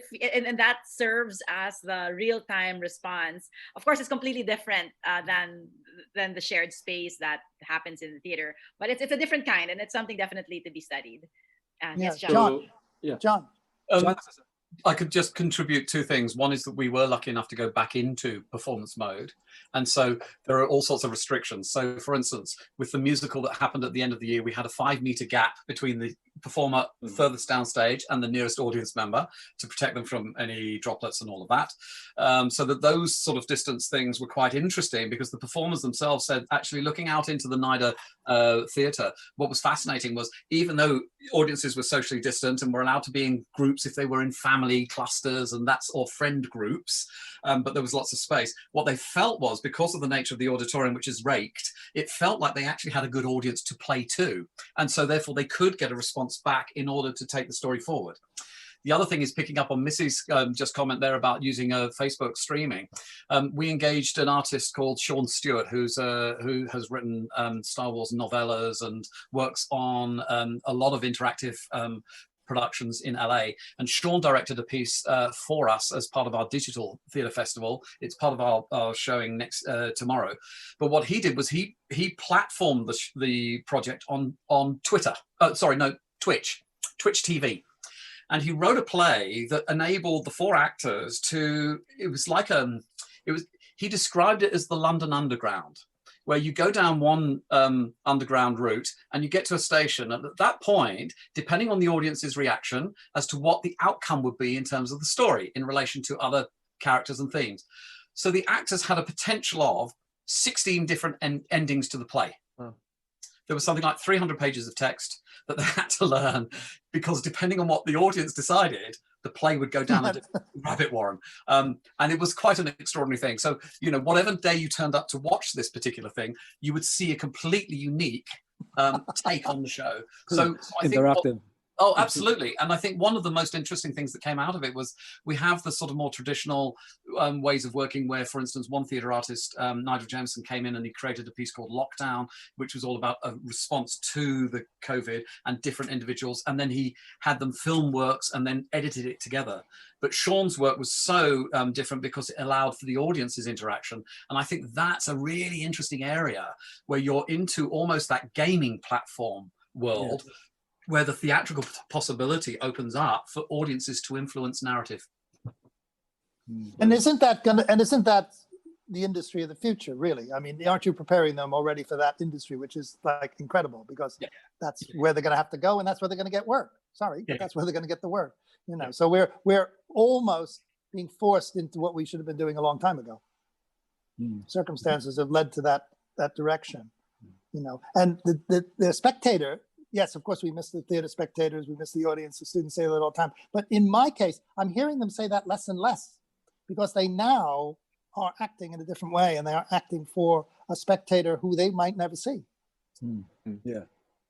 that serves as the real-time response. Of course, it's completely different than the shared space that happens in the theater, but it's a different kind, and it's something definitely to be studied. Yes, John. John. I could just contribute two things. One is that we were lucky enough to go back into performance mode. And so there are all sorts of restrictions. So for instance, with the musical that happened at the end of the year, we had a 5-meter gap between the performer furthest downstage and the nearest audience member to protect them from any droplets and all of that. So that those sort of distance things were quite interesting because the performers themselves said, actually looking out into the NIDA theatre, what was fascinating was even though audiences were socially distant and were allowed to be in groups if they were in family clusters and or friend groups, but there was lots of space. What they felt was, because of the nature of the auditorium, which is raked, it felt like they actually had a good audience to play to. And so therefore they could get a response back in order to take the story forward. The other thing is picking up on Missy's just comment there about using Facebook streaming. We engaged an artist called Stewart, who has written Star Wars novellas and works on a lot of interactive productions in LA. And Sean directed a piece for us as part of our digital theatre festival. It's part of our showing next tomorrow. But what he did was he platformed the project on Twitter. Twitch TV. And he wrote a play that enabled the 4 actors to, he described it as the London Underground, where you go down one underground route and you get to a station. And at that point, depending on the audience's reaction as to what the outcome would be in terms of the story in relation to other characters and themes. So the actors had a potential of 16 different endings to the play. There was something like 300 pages of text that they had to learn because depending on what the audience decided, the play would go down a different rabbit warren. And it was quite an extraordinary thing. So, you know, whatever day you turned up to watch this particular thing, you would see a completely unique take on the show. So I think interactive. Oh, absolutely. And I think one of the most interesting things that came out of it was we have the sort of more traditional ways of working where, for instance, one theatre artist, Nigel Jameson, came in and he created a piece called Lockdown, which was all about a response to the COVID and different individuals. And then he had them film works and then edited it together. But Sean's work was so different because it allowed for the audience's interaction. And I think that's a really interesting area where you're into almost that gaming platform world. Yeah. Where the theatrical possibility opens up for audiences to influence narrative. And isn't that the industry of the future, really? I mean, aren't you preparing them already for that industry, which is like incredible because that's where they're going to have to go and that's where they're going to get work. Sorry, but that's where they're going to get the work. You know, so we're almost being forced into what we should have been doing a long time ago. Circumstances have led to that direction. You know, and the spectator. Yes, of course, we miss the theater spectators, we miss the audience, the students say that all the time. But in my case, I'm hearing them say that less and less because they now are acting in a different way and they are acting for a spectator who they might never see. Yeah.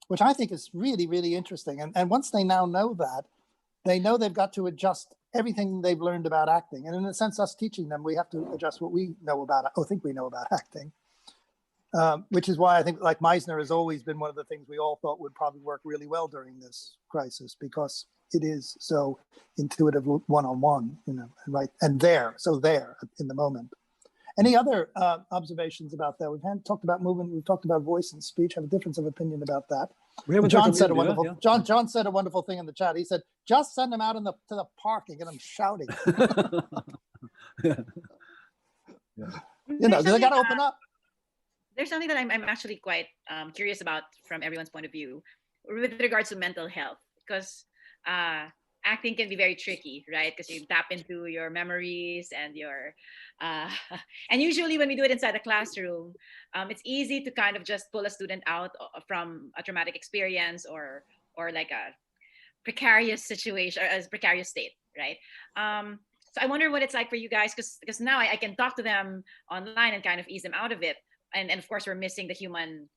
Which I think is really, really interesting. And once they now know that, they know they've got to adjust everything they've learned about acting. And in a sense, us teaching them, we have to adjust what we know about, or think we know about acting. Which is why I think like Meisner has always been one of the things we all thought would probably work really well during this crisis, because it is so intuitive one-on-one, you know, right, and there in the moment. Any other observations about that? We've talked about movement, we've talked about voice and speech, have a difference of opinion about that. John said a wonderful John said a wonderful thing in the chat. He said, just send them out to the park and get them shouting. You know, they got to open up. There's something that I'm actually quite curious about from everyone's point of view with regards to mental health, because acting can be very tricky, right? Because you tap into your memories and your, and usually when we do it inside the classroom, it's easy to kind of just pull a student out from a traumatic experience or like a precarious situation or a precarious state, right? So I wonder what it's like for you guys, because now I can talk to them online and kind of ease them out of it. And of course, we're missing the human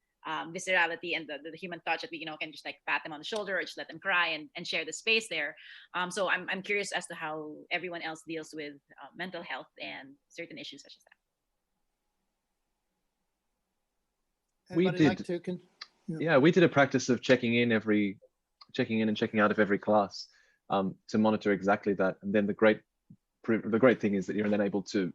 viscerality and the human touch that we, you know, can just like pat them on the shoulder or just let them cry and share the space there. So I'm curious as to how everyone else deals with mental health and certain issues such as that. We did. Yeah, we did a practice of checking in and checking out of every class to monitor exactly that. And then the great thing is that you're then able to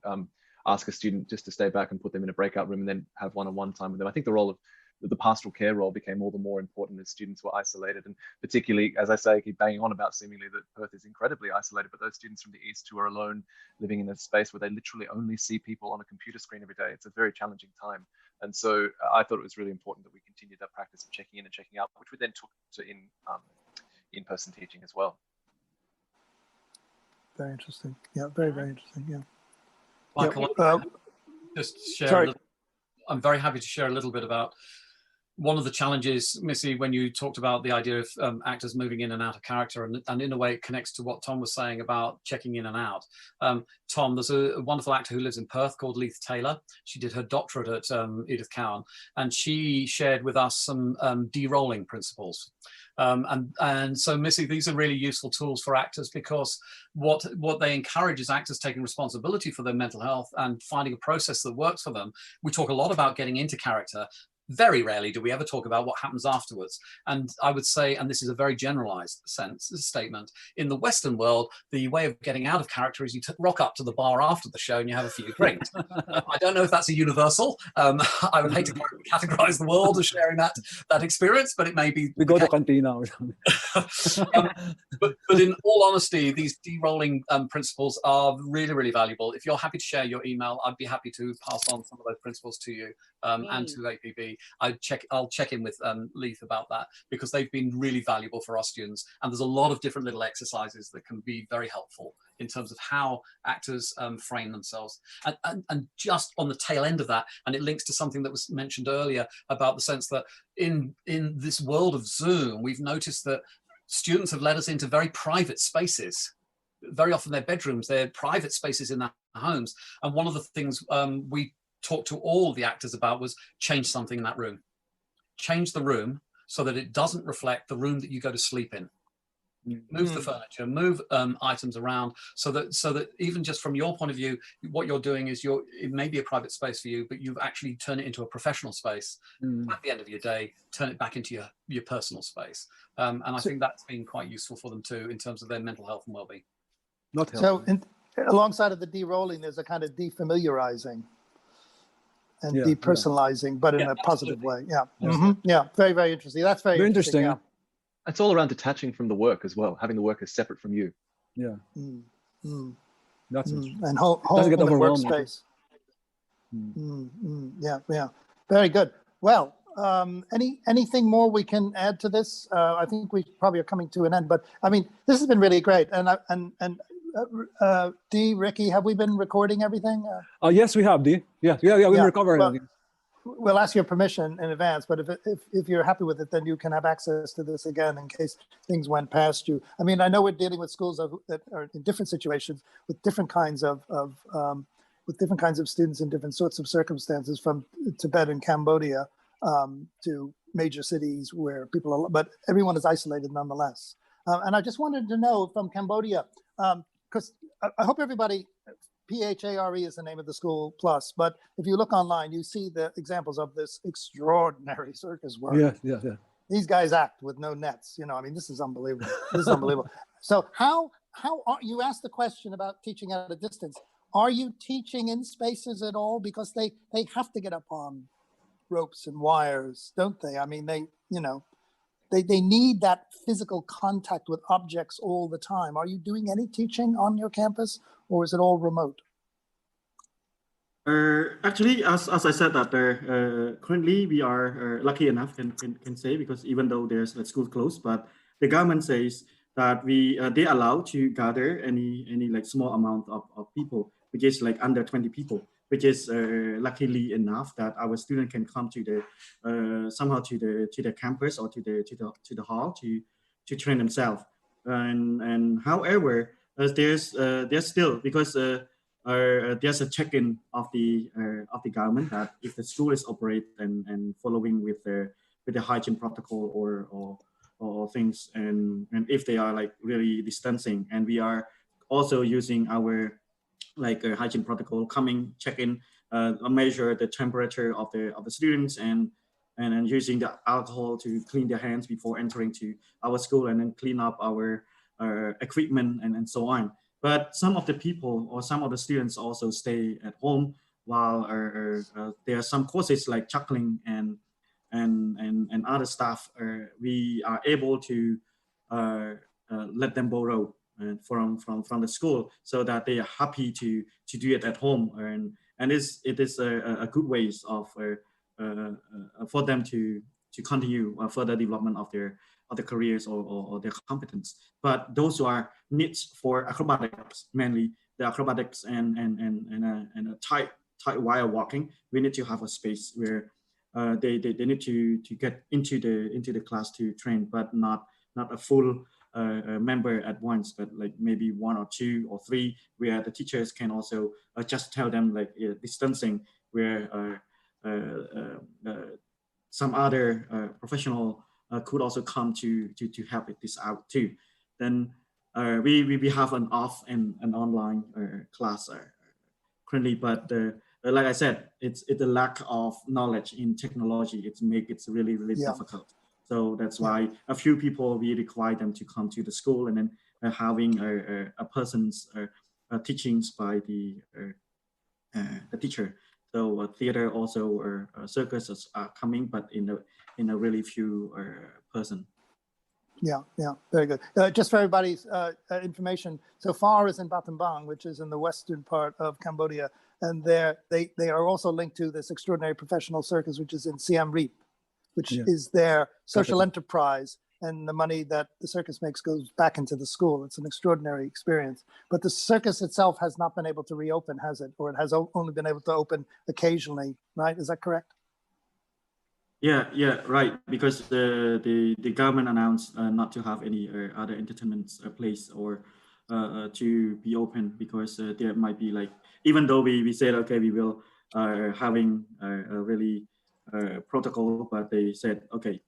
ask a student just to stay back and put them in a breakout room and then have one-on-one time with them. I think the role of the pastoral care role became all the more important as students were isolated, and particularly, as I say, I keep banging on about seemingly that Perth is incredibly isolated, but those students from the East who are alone, living in a space where they literally only see people on a computer screen every day, it's a very challenging time. And so I thought it was really important that we continued that practice of checking in and checking out, which we then took to in-person teaching as well. Very interesting. Yeah, very, very interesting. Yeah. Michael, just share. I'm very happy to share a little bit about one of the challenges, Missy, when you talked about the idea of actors moving in and out of character, and in a way it connects to what Tom was saying about checking in and out. Tom, there's a wonderful actor who lives in Perth called Heath Taylor. She did her doctorate at Edith Cowan, and she shared with us some de-rolling principles. And so, Missy, these are really useful tools for actors, because what they encourage is actors taking responsibility for their mental health and finding a process that works for them. We talk a lot about getting into character. Very rarely do we ever talk about what happens afterwards. And I would say, and this is a very generalized statement, in the Western world, the way of getting out of character is you rock up to the bar after the show and you have a few drinks. I don't know if that's a universal. I would hate to categorize the world as sharing that experience, but it may be. We go to cantina or something. But in all honesty, these de-rolling principles are really, really valuable. If you're happy to share your email, I'd be happy to pass on some of those principles to you and to APB. I'll check in with Heath about that, because they've been really valuable for our students. And there's a lot of different little exercises that can be very helpful in terms of how actors frame themselves. And just on the tail end of that, and it links to something that was mentioned earlier about the sense that in this world of Zoom, we've noticed that students have led us into very private spaces. Very often their bedrooms, their private spaces in their homes. And one of the things we talked to all the actors about was change something in that room. Change the room so that it doesn't reflect the room that you go to sleep in. Move the furniture, move items around, so that even just from your point of view, what you're doing is it may be a private space for you, but you've actually turned it into a professional space. At the end of your day, turn it back into your personal space. And I think that's been quite useful for them too, in terms of their mental health and well-being. So alongside of the de-rolling, there's a kind of defamiliarizing and depersonalizing, but in a positive way. Yeah. Yeah. Very, very interesting. That's very interesting. Yeah. It's all around detaching from the work as well, having the work as separate from you. Yeah. That's and home and workspace. Yeah. Yeah. Very good. Well, anything more we can add to this? I think we probably are coming to an end, but I mean, this has been really great. And Dee, Ricky, have we been recording everything? Yes, we have, Dee. Yeah, we recovered everything. We'll ask your permission in advance, but if you're happy with it, then you can have access to this again in case things went past you. I mean, I know we're dealing with schools that are in different situations with different kinds of students in different sorts of circumstances, from Tibet and Cambodia to major cities where people are, but everyone is isolated nonetheless. And I just wanted to know from Cambodia, because I hope everybody PHARE is the name of the school plus, but if you look online, you see the examples of this extraordinary circus work. Yes. These guys act with no nets. You know, I mean, this is unbelievable. This is unbelievable. So how are you asked the question about teaching at a distance? Are you teaching in spaces at all? Because they have to get up on ropes and wires, don't they? I mean, they need that physical contact with objects all the time. Are you doing any teaching on your campus, or is it all remote? Actually, as I said, that currently we are lucky enough, can say, because even though there's a school closed, but the government says that they allow to gather any like small amount of people, which is like under 20 people, which is luckily enough that our student can come to the somehow to the campus or to the hall to train themselves. And however, there's still, because there's a check-in of the government that if the school is operate and following with the hygiene protocol or things, and if they are like really distancing, and we are also using our like hygiene protocol, coming, check in, measure the temperature of the students, and using the alcohol to clean their hands before entering to our school, and then clean up our equipment and so on. But some of the people or some of the students also stay at home while there are some courses like juggling and other stuff. We are able to let them borrow from the school, so that they are happy to do it at home, and it is a good ways of for them to continue further development of their careers or their competence. But those who are needs for acrobatics, mainly the acrobatics and a tight wire walking, we need to have a space where they need to get into the class to train, but not a full member at once, but like maybe 1 or 2 or 3, where the teachers can also just tell them like distancing, where some other professional could also come to help this out too. Then we have an off and an online class currently, but like I said, it's a lack of knowledge in technology. It really difficult. So that's why a few people, we require them to come to the school, and then having a person's teachings by the teacher. So theater also circuses are coming, but in a really few person. Yeah, very good. Just for everybody's information, so far is in Battambang, which is in the western part of Cambodia, and they are also linked to this extraordinary professional circus, which is in Siem Reap, which is their social enterprise, and the money that the circus makes goes back into the school. It's an extraordinary experience. But the circus itself has not been able to reopen, has it? Or it has only been able to open occasionally, right? Is that correct? Yeah, right. Because the government announced not to have any other entertainment place or to be open, because there might be like, even though we said, okay, we will having a really protocol, but they said, okay,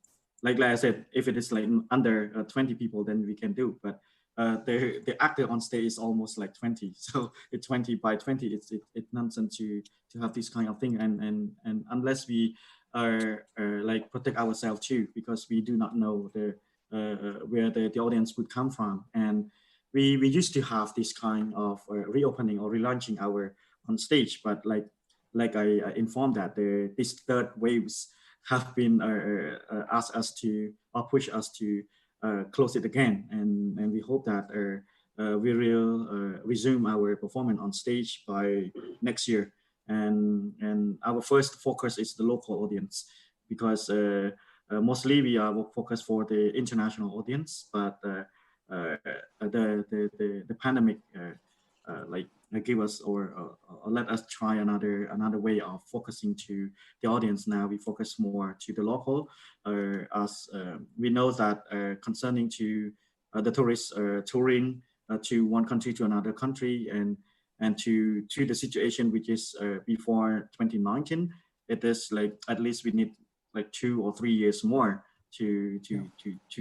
like I said, if it is like under 20 people, then we can do. But the actor on stage is almost like 20, so it's 20 by 20. It's nonsense to have this kind of thing, and unless we like protect ourselves too, because we do not know where the audience would come from, and we used to have this kind of reopening or relaunching our on stage, but like I informed that these third waves have been asked us to, or push us to close it again, and we hope that we will resume our performance on stage by next year. And our first focus is the local audience, because mostly we are focused for the international audience, but the pandemic like give us or let us try another way of focusing to the audience. Now we focus more to the local, as we know that concerning to the tourists touring to one country to another country, and to the situation which is before 2019, it is like at least we need like 2 or 3 years more to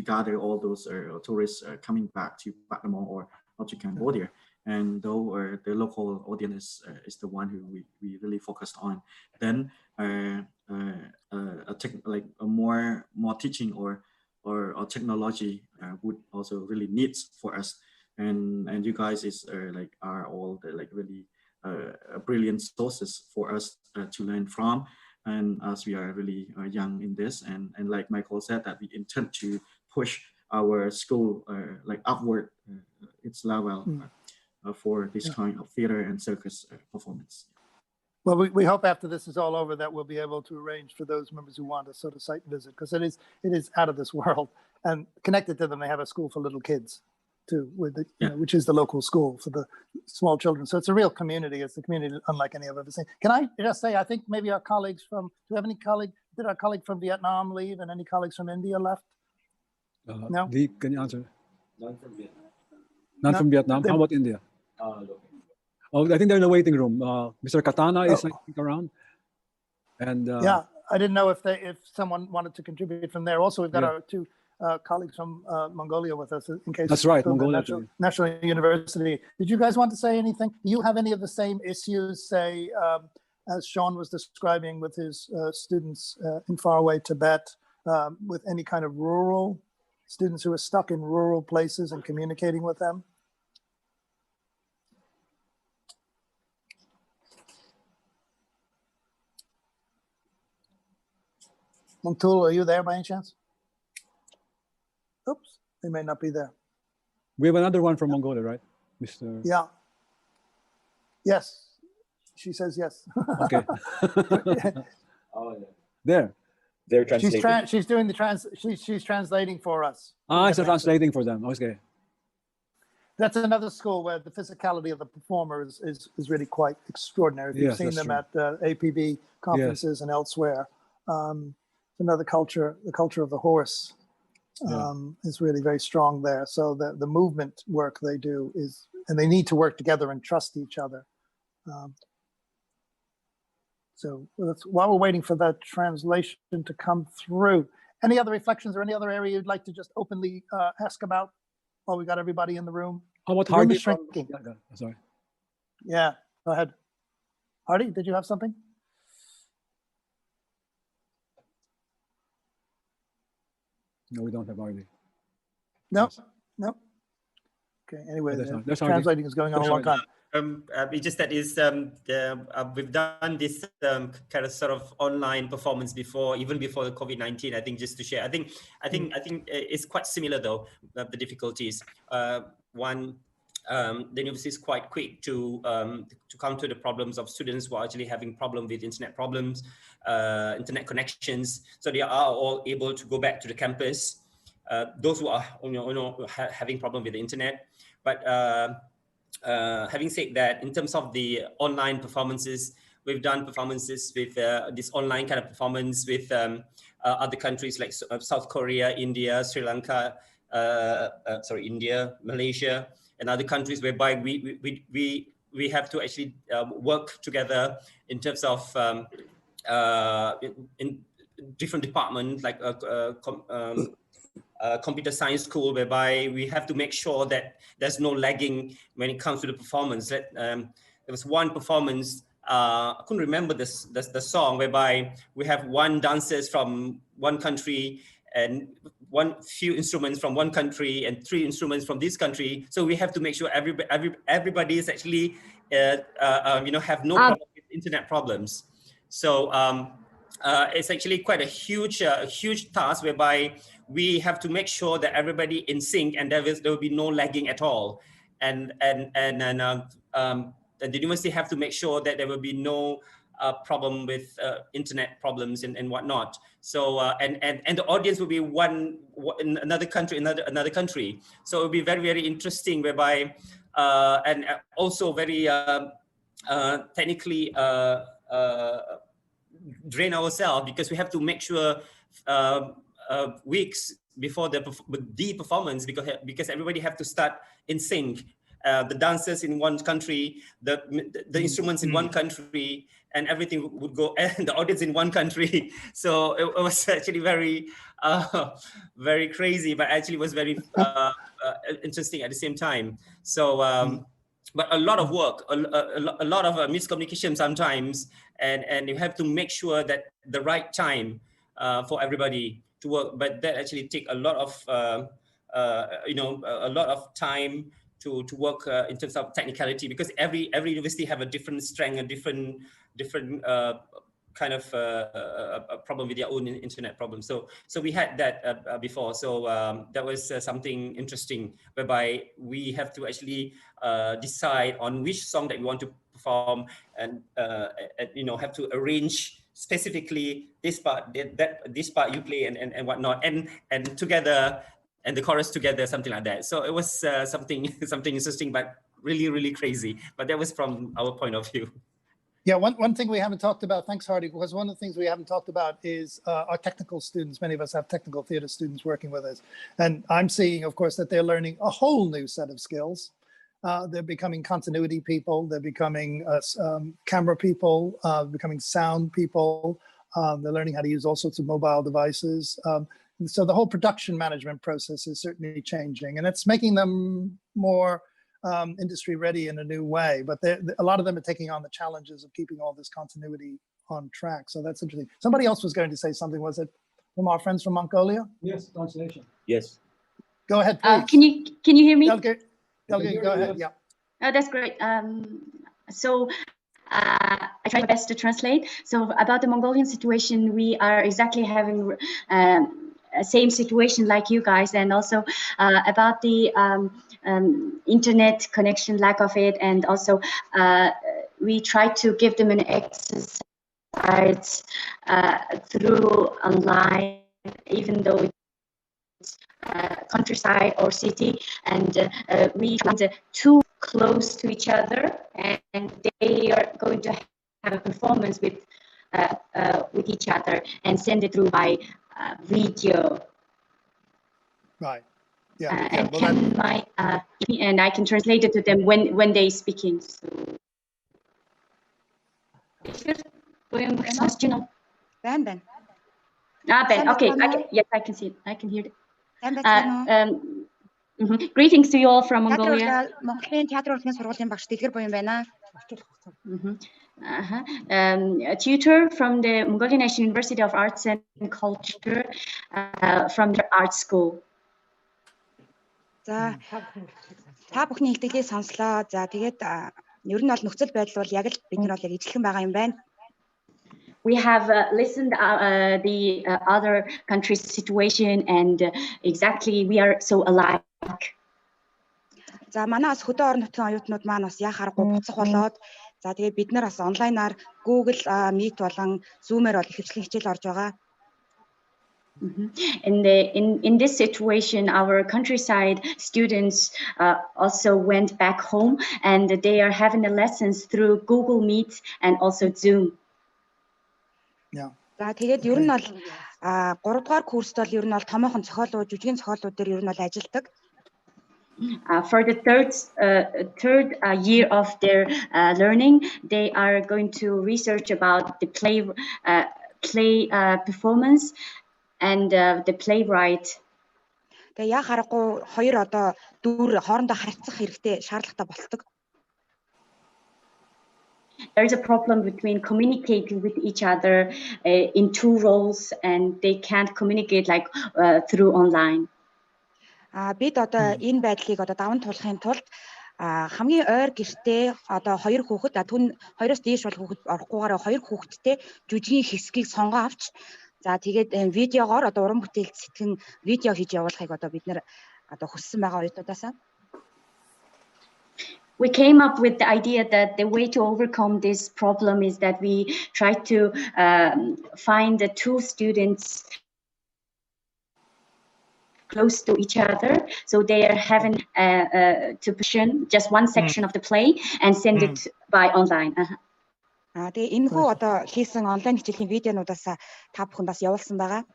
gather all those tourists coming back to Battambang or to Cambodia. and though the local audience is the one who we really focused on, then like a more teaching or technology would also really needs for us, and you guys are all the really brilliant sources for us to learn from. And as we are really young in this, and like Michael said, that we intend to push our school like upward its level for this kind of theater and circus performance. Well, we hope after this is all over that we'll be able to arrange for those members who want a sort of site visit, because it is out of this world. And connected to them, they have a school for little kids too, with the, you know, which is the local school for the small children. So it's a real community. It's a community unlike any I've ever seen. Can I just say, I think maybe our colleagues from, do we have any did our colleague from Vietnam leave and any colleagues from India left? No? Can you answer? None from Vietnam. None from Vietnam. How about India? Oh, I think they're in the waiting room. Mr. Katana is I think around. And yeah, I didn't know if someone wanted to contribute from there. Also, we've got our two colleagues from Mongolia with us in case. That's right, Mongolia. National University. Did you guys want to say anything? Do you have any of the same issues, say, as Sean was describing with his students in faraway Tibet, with any kind of rural students who are stuck in rural places and communicating with them? Montul, are you there by any chance? Oops, they may not be there. We have another one from Mongolia, right, Mr. Yeah. Yes, she says yes. Okay. There. They're translating. She's doing the she's translating for us. It's translating for them. Okay. That's another school where the physicality of the performer is really quite extraordinary. If you've seen them at APB conferences and elsewhere. Another culture, the culture of the horse is really very strong there. So the movement work they do is, and they need to work together and trust each other. So while we're waiting for that translation to come through, any other reflections or any other area you'd like to just openly ask about while we got everybody in the room? How about the room Hardy? is shrinking. Sorry. Yeah, go ahead. Hardy, did you have something? No, we don't have Hardy. No, no. Okay, anyway, there's translating is going on a long time. It's just that we've done this kind of sort of online performance before, even before the COVID-19. I think just to share, I think it's quite similar though. The difficulties. One, the university is quite quick to counter the problems of students who are actually having problem with internet problems, internet connections. So they are all able to go back to the campus. Those who are having problem with the internet, but having said that, in terms of the online performances, we've done performances with this online kind of performance with other countries like South Korea, India, Sri Lanka, India, Malaysia, and other countries whereby we have to actually work together in terms of in different departments like computer science school, whereby we have to make sure that there's no lagging when it comes to the performance. There was one performance, I couldn't remember the song, whereby we have one dancers from one country and one few instruments from one country and 3 instruments from this country. So we have to make sure everybody is actually have no problem with internet problems. So it's actually quite a huge task whereby we have to make sure that everybody in sync and there will be no lagging at all, and the university have to make sure that there will be no problem with internet problems and whatnot. So and the audience will be one in another country, another country. So it will be very, very interesting, whereby and also very technically drain ourselves, because we have to make sure weeks before the performance, because everybody have to start in sync. The dancers in one country, the instruments in one country, and everything would go, and the audience in one country. So it was actually very, very crazy, but actually was very interesting at the same time. So but a lot of work, a lot of miscommunication sometimes, and you have to make sure that the right time for everybody to work. But that actually take a lot of a lot of time to work in terms of technicality, because every university have a different strength, a different kind of a problem with their own internet problem. So we had that before. So that was something interesting, whereby we have to actually decide on which song that we want to perform, and have to arrange specifically this part, this part you play, and whatnot, and together, and the chorus together, something like that. So it was something interesting, but really crazy. But that was from our point of view. Yeah, one thing we haven't talked about, thanks Hardy, because one of the things we haven't talked about is our technical students. Many of us have technical theater students working with us. And I'm seeing, of course, that they're learning a whole new set of skills. They're becoming continuity people, they're becoming camera people, becoming sound people. They're learning how to use all sorts of mobile devices. So the whole production management process is certainly changing, and it's making them more industry ready in a new way, but a lot of them are taking on the challenges of keeping all this continuity on track. So that's interesting. Somebody else was going to say something. Was it from our friends from Mongolia? Yes, translation. Yes. Go ahead, please. Can you hear me? Okay, go ahead. Yeah. Oh, that's great. So I try my best to translate. So about the Mongolian situation, we are exactly having same situation like you guys, and also about the internet connection, lack of it, and also we try to give them an exercise through online, even though it's countryside or city, and we find too close to each other, and they are going to have a performance with each other and send it through by video. Right. Yeah. And and I can translate it to them when they speaking. So. Ben. Ben. Okay. Yes, I can see it. I can hear it. Greetings to you all from Mongolia. Mongoлийн театр урлагийн сургуулийн багш Дэлгэр буян байна. A tutor from the Mongolian National University of Arts and Culture from the art school. За та бүхний хэлтгэлийг сонслоо. За тэгээд ер нь бол нөхцөл байдал бол яг л бид нар бол яг ижилхэн байгаа юм байна. We have listened the other countries' situation, and exactly we are so alike. За манай бас хөдөө орон нутгийн оюутнууд маань бас яа харахгүй буцах болоод за тэгээд бид нар бас онлайнаар Google Meet болон Zoom-ээр бол ихэвчлэн хичээл орж байгаа. In this situation, our countryside students also went back home, and they are having the lessons through Google Meet and also Zoom. Yeah. За тэгээд ер нь бол 3 дугаар курст бол ер нь бол томоохон зохиолууд, жүжигийн зохиолууд дээр ер нь бол ажилдаг. For the third year of their learning, they are going to research about the play performance and the playwright. Тэгээ яа харахгүй хоёр одоо дүр хоорондоо харьцах хэрэгтэй шаардлагатай болдог. There is a problem between communicating with each other in two roles, and they can't communicate like through online. Бид одоо энэ байдлыг одоо даван туулахын тулд хамгийн ойр гэртээ одоо хоёр хүүхэд түн хоёроос дээш бол хүүхэд орохгүйгээр хоёр хүүхэдтэй жүжигийн хэсгийг сонгоо авч за тэгээд видеогоор одоо уран бүтээл сэтгэн видео хийж явуулахыг одоо бид нэр одоо хүссэн байгаа оюутнуудаасаа. We came up with the idea that the way to overcome this problem is that we try to find the two students close to each other, so they are having to position just one section of the play and send it by online. Тэгээ энэ хүү одоо хийсэн онлайн хичээлийн видеонуудаас та бүхэнд бас явуулсан байгаа.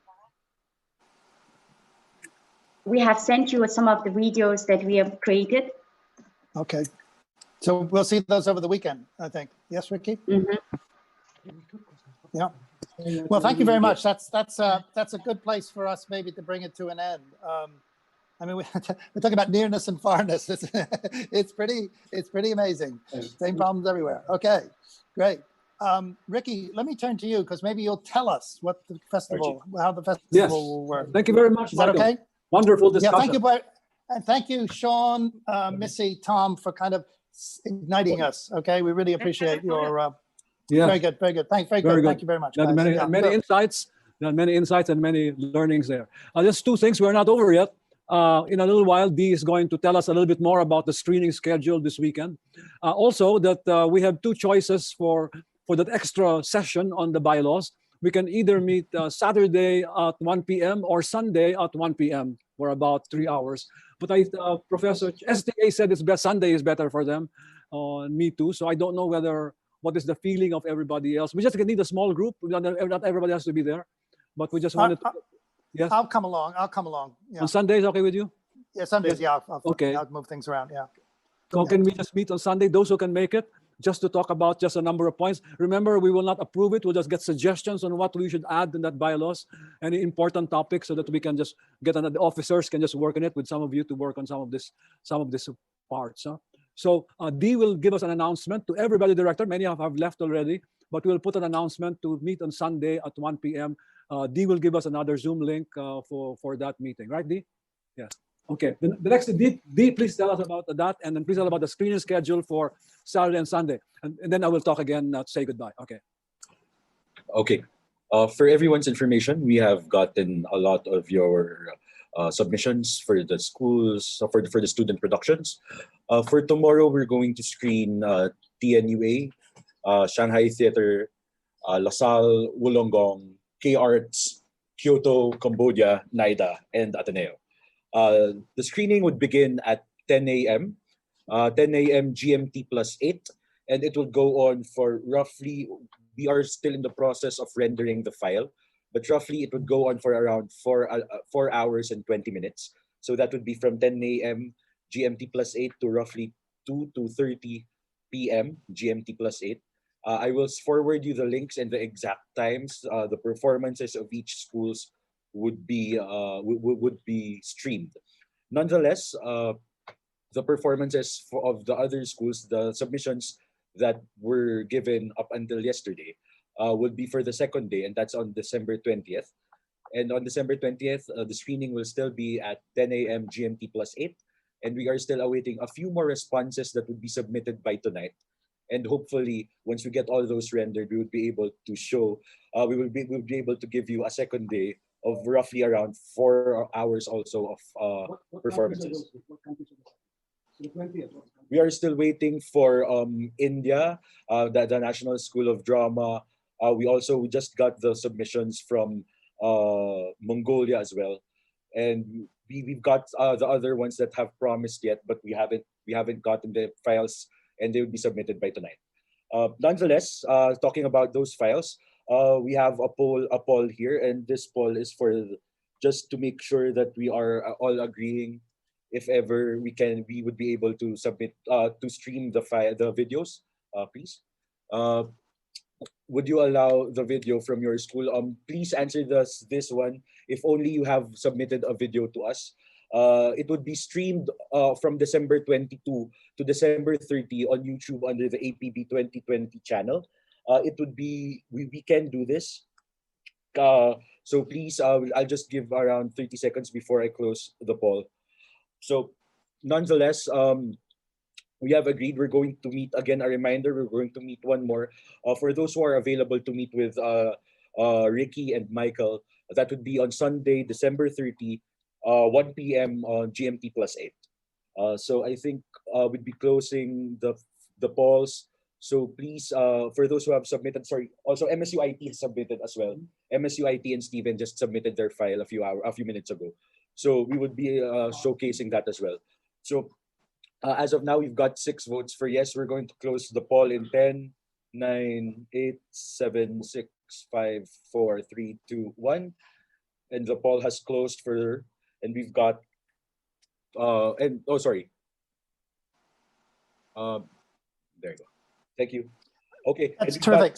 We have sent you some of the videos that we have created. Okay. So we'll see those over the weekend, I think. Yes, Ricky? Yeah. Well, thank you very much. That's a good place for us maybe to bring it to an end. I mean, we're talking about nearness and farness. It's pretty amazing. Same problems everywhere. Okay, great. Ricky, let me turn to you because maybe you'll tell us what the festival, how the festival will work. Thank you very much, Is that Michael. okay? Wonderful discussion. Yeah, thank you, Blair. And thank you, Sean, Missy, Tom, for kind of igniting us. Okay, we really appreciate your. Very good, very good. Very good. Thank you very much. Guys. Many insights. Many insights and many learnings there. Just two things. We're not over yet. In a little while, Dee is going to tell us a little bit more about the screening schedule this weekend. Also, that we have two choices for that extra session on the bylaws. We can either meet Saturday at 1 p.m. or Sunday at 1 p.m. for about 3 hours. But Professor STA said it's best Sunday is better for them. Me too. So I don't know what is the feeling of everybody else. We just need a small group. Not everybody has to be there, but we just wanted to. Yes. I'll come along. Yeah. On Sundays, okay with you? Yeah, Sundays. Yes. Yeah. Okay. I'll move things around. Yeah. So can we just meet on Sunday? Those who can make it, just to talk about just a number of points. Remember, we will not approve it. We'll just get suggestions on what we should add in that bylaws, any important topics, so that we can just get the officers can just work on it with some of you to work on some of this parts. Huh? So Dee will give us an announcement to everybody, director. Many have left already, but we will put an announcement to meet on Sunday at 1 p.m. Dee will give us another Zoom link for that meeting. Right, Dee? Yes. Okay. The next, Dee, please tell us about that, and then please tell about the screening schedule for Saturday and Sunday. And then I will talk again to say goodbye. Okay. Okay. For everyone's information, we have gotten a lot of your submissions for the schools, for the student productions. For tomorrow, we're going to screen TNUA, Shanghai Theater, LaSalle, Wollongong, K-Arts, Kyoto, Cambodia, NIDA, and Ateneo. The screening would begin at 10 a.m., 10 a.m. GMT +8, and it will go on for roughly, we are still in the process of rendering the file, but roughly it would go on for around 4 hours and 20 minutes. So that would be from 10 a.m. GMT +8 to roughly 2:30 p.m. GMT +8. I will forward you the links and the exact times. The performances of each schools would be streamed. Nonetheless, the performances of the other schools, the submissions that were given up until yesterday, would be for the second day, and that's on December 20th. And on December 20th, the screening will still be at 10 a.m. GMT +8, and we are still awaiting a few more responses that would be submitted by tonight. And hopefully, once we get all those rendered, we would be able to show, we will be able to give you a second day of roughly around 4 hours also of performances. We are still waiting for India, the National School of Drama. We just got the submissions from Mongolia as well, and we've got the other ones that have promised yet, but we haven't gotten the files, and they will be submitted by tonight. Nonetheless, talking about those files, we have a poll here, and this poll is for just to make sure that we are all agreeing. If ever we would be able to submit to stream the videos, please. Would you allow the video from your school? Please answer this one. If only you have submitted a video to us. It would be streamed from December 22 to December 30 on YouTube under the APB 2020 channel. It would be, we can do this. So please, I'll just give around 30 seconds before I close the poll. So nonetheless, we have agreed we're going to meet again. A reminder, we're going to meet one more. For those who are available to meet with Ricky and Michael, that would be on Sunday, December 30, 1 p.m. on GMT +8. So I think we'd be closing the polls. So please, for those who have submitted, sorry, also MSU IT has submitted as well. MSU IT and Steven just submitted their file a few minutes ago. So we would be showcasing that as well. So as of now, we've got 6 votes for yes. We're going to close the poll in 10, 9, 8, 7, 6, 5, 4, 3, 2, 1. And the poll has closed for, and we've got, there you go. Thank you. Okay, that's and terrific.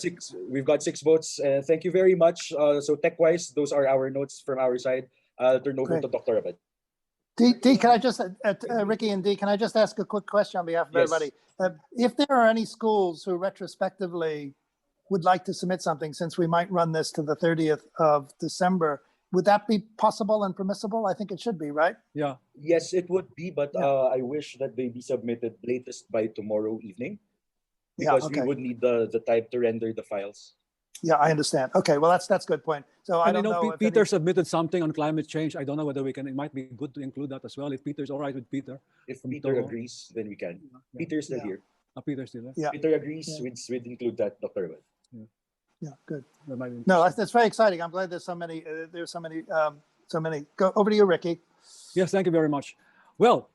We've got 6 votes. Thank you very much. So tech-wise, those are our notes from our side. I'll turn over to Dr. Abed. D, can I just, Ricky and D, can I just ask a quick question on behalf of Yes. everybody? If there are any schools who retrospectively would like to submit something, since we might run this to the 30th of December, would that be possible and permissible? I think it should be, right? Yeah. Yes, it would be, but I wish that they be submitted latest by tomorrow evening, because we would need the time to render the files. Yeah, I understand. Okay, well, that's a good point. So I And don't know if Peter submitted something on climate change. I don't know whether we can. It might be good to include that as well. If Peter's all right with Peter. If Peter agrees, then we can. Peter's still here. Peter's still there. Yeah. Peter agrees. We'd include that, Dr. Webb. Yeah, good. That might be No, that's very exciting. I'm glad there's so many. So many. Go over to you, Ricky. Yes, thank you very much. Well,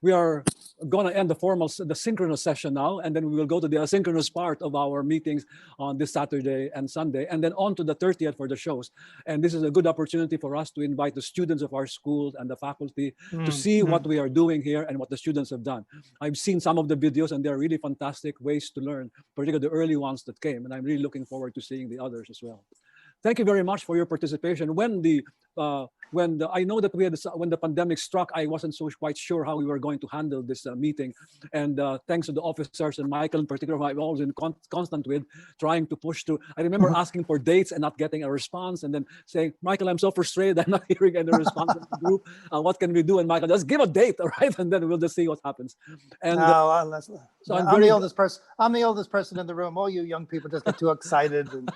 we are going to end the synchronous session now, and then we will go to the asynchronous part of our meetings on this Saturday and Sunday, and then on to the 30th for the shows. And this is a good opportunity for us to invite the students of our schools and the faculty to see what we are doing here and what the students have done. I've seen some of the videos, and they're really fantastic ways to learn, particularly the early ones that came, and I'm really looking forward to seeing the others as well. Thank you very much for your participation. I know that when the pandemic struck, I wasn't so quite sure how we were going to handle this meeting. And thanks to the officers and Michael in particular, who I've always been constant with, trying to push through. I remember asking for dates and not getting a response, and then saying, Michael, I'm so frustrated. I'm not hearing any response from the group. What can we do? And Michael, just give a date, all right? And then we'll just see what happens. And so I'm the oldest person. I'm the oldest person in the room. All you young people just get too excited. And...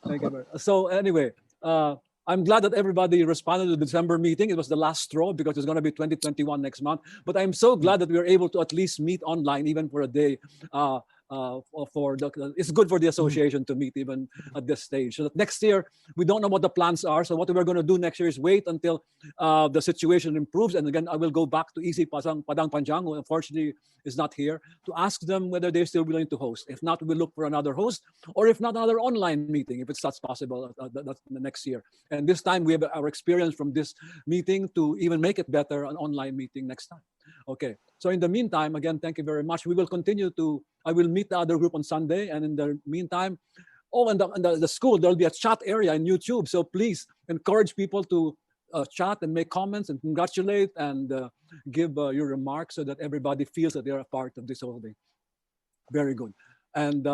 Thank you very much. So anyway, I'm glad that everybody responded to the December meeting. It was the last straw because it's going to be 2021 next month. But I'm so glad that we were able to at least meet online, even for a day. It's good for the association to meet even at this stage. So that next year, we don't know what the plans are. So what we're going to do next year is wait until the situation improves. And again, I will go back to Easy Padang Panjang, who unfortunately is not here, to ask them whether they're still willing to host. If not, we'll look for another host, or if not, another online meeting, if it's that's possible that's the next year. And this time we have our experience from this meeting to even make it better, an online meeting next time. Okay, so in the meantime, again, thank you very much. We will continue I will meet the other group on Sunday, and in the meantime, in the school, there'll be a chat area in YouTube. So please encourage people to chat and make comments and congratulate and give your remarks so that everybody feels that they're a part of this whole thing. Very good. And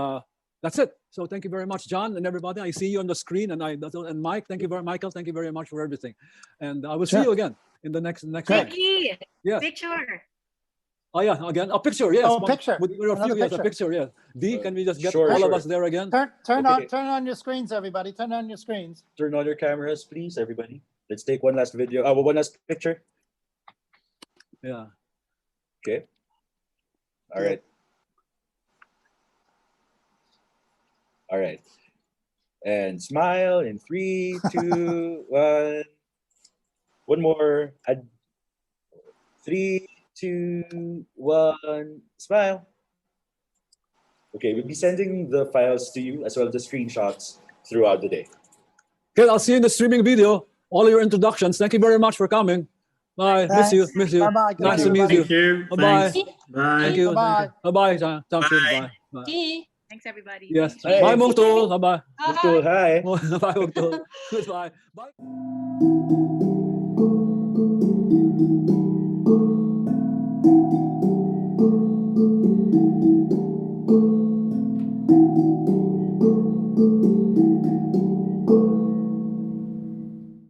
that's it. So thank you very much, John and everybody. I see you on the screen, and Mike, thank you Michael, thank you very much for everything. And I will see you again in the next Ricky, yes. Picture. Oh yeah, again a picture. Yes, a picture. A picture. Yes. D, can we just get all of us there again? Turn on your screens, everybody. Turn on your screens. Turn on your cameras, please, everybody. Let's take one last video. One last picture. Yeah. Okay. All right. All right. And smile in 3, 2, 1. One more. 3, 2, 1. Smile. Okay, we'll be sending the files to you as well as the screenshots throughout the day. Okay, I'll see you in the streaming video. All your introductions. Thank you very much for coming. Bye. Thanks. Miss you. Bye-bye. Nice to meet you. Thank you. Bye-bye. Thanks. Bye. Thank you. Bye-bye. Bye-bye, John. Bye. Thanks, everybody. Yes. Hey. Bye, Muktul. Bye-bye. Muktul, hi. Bye, Muktul. Goodbye. Bye.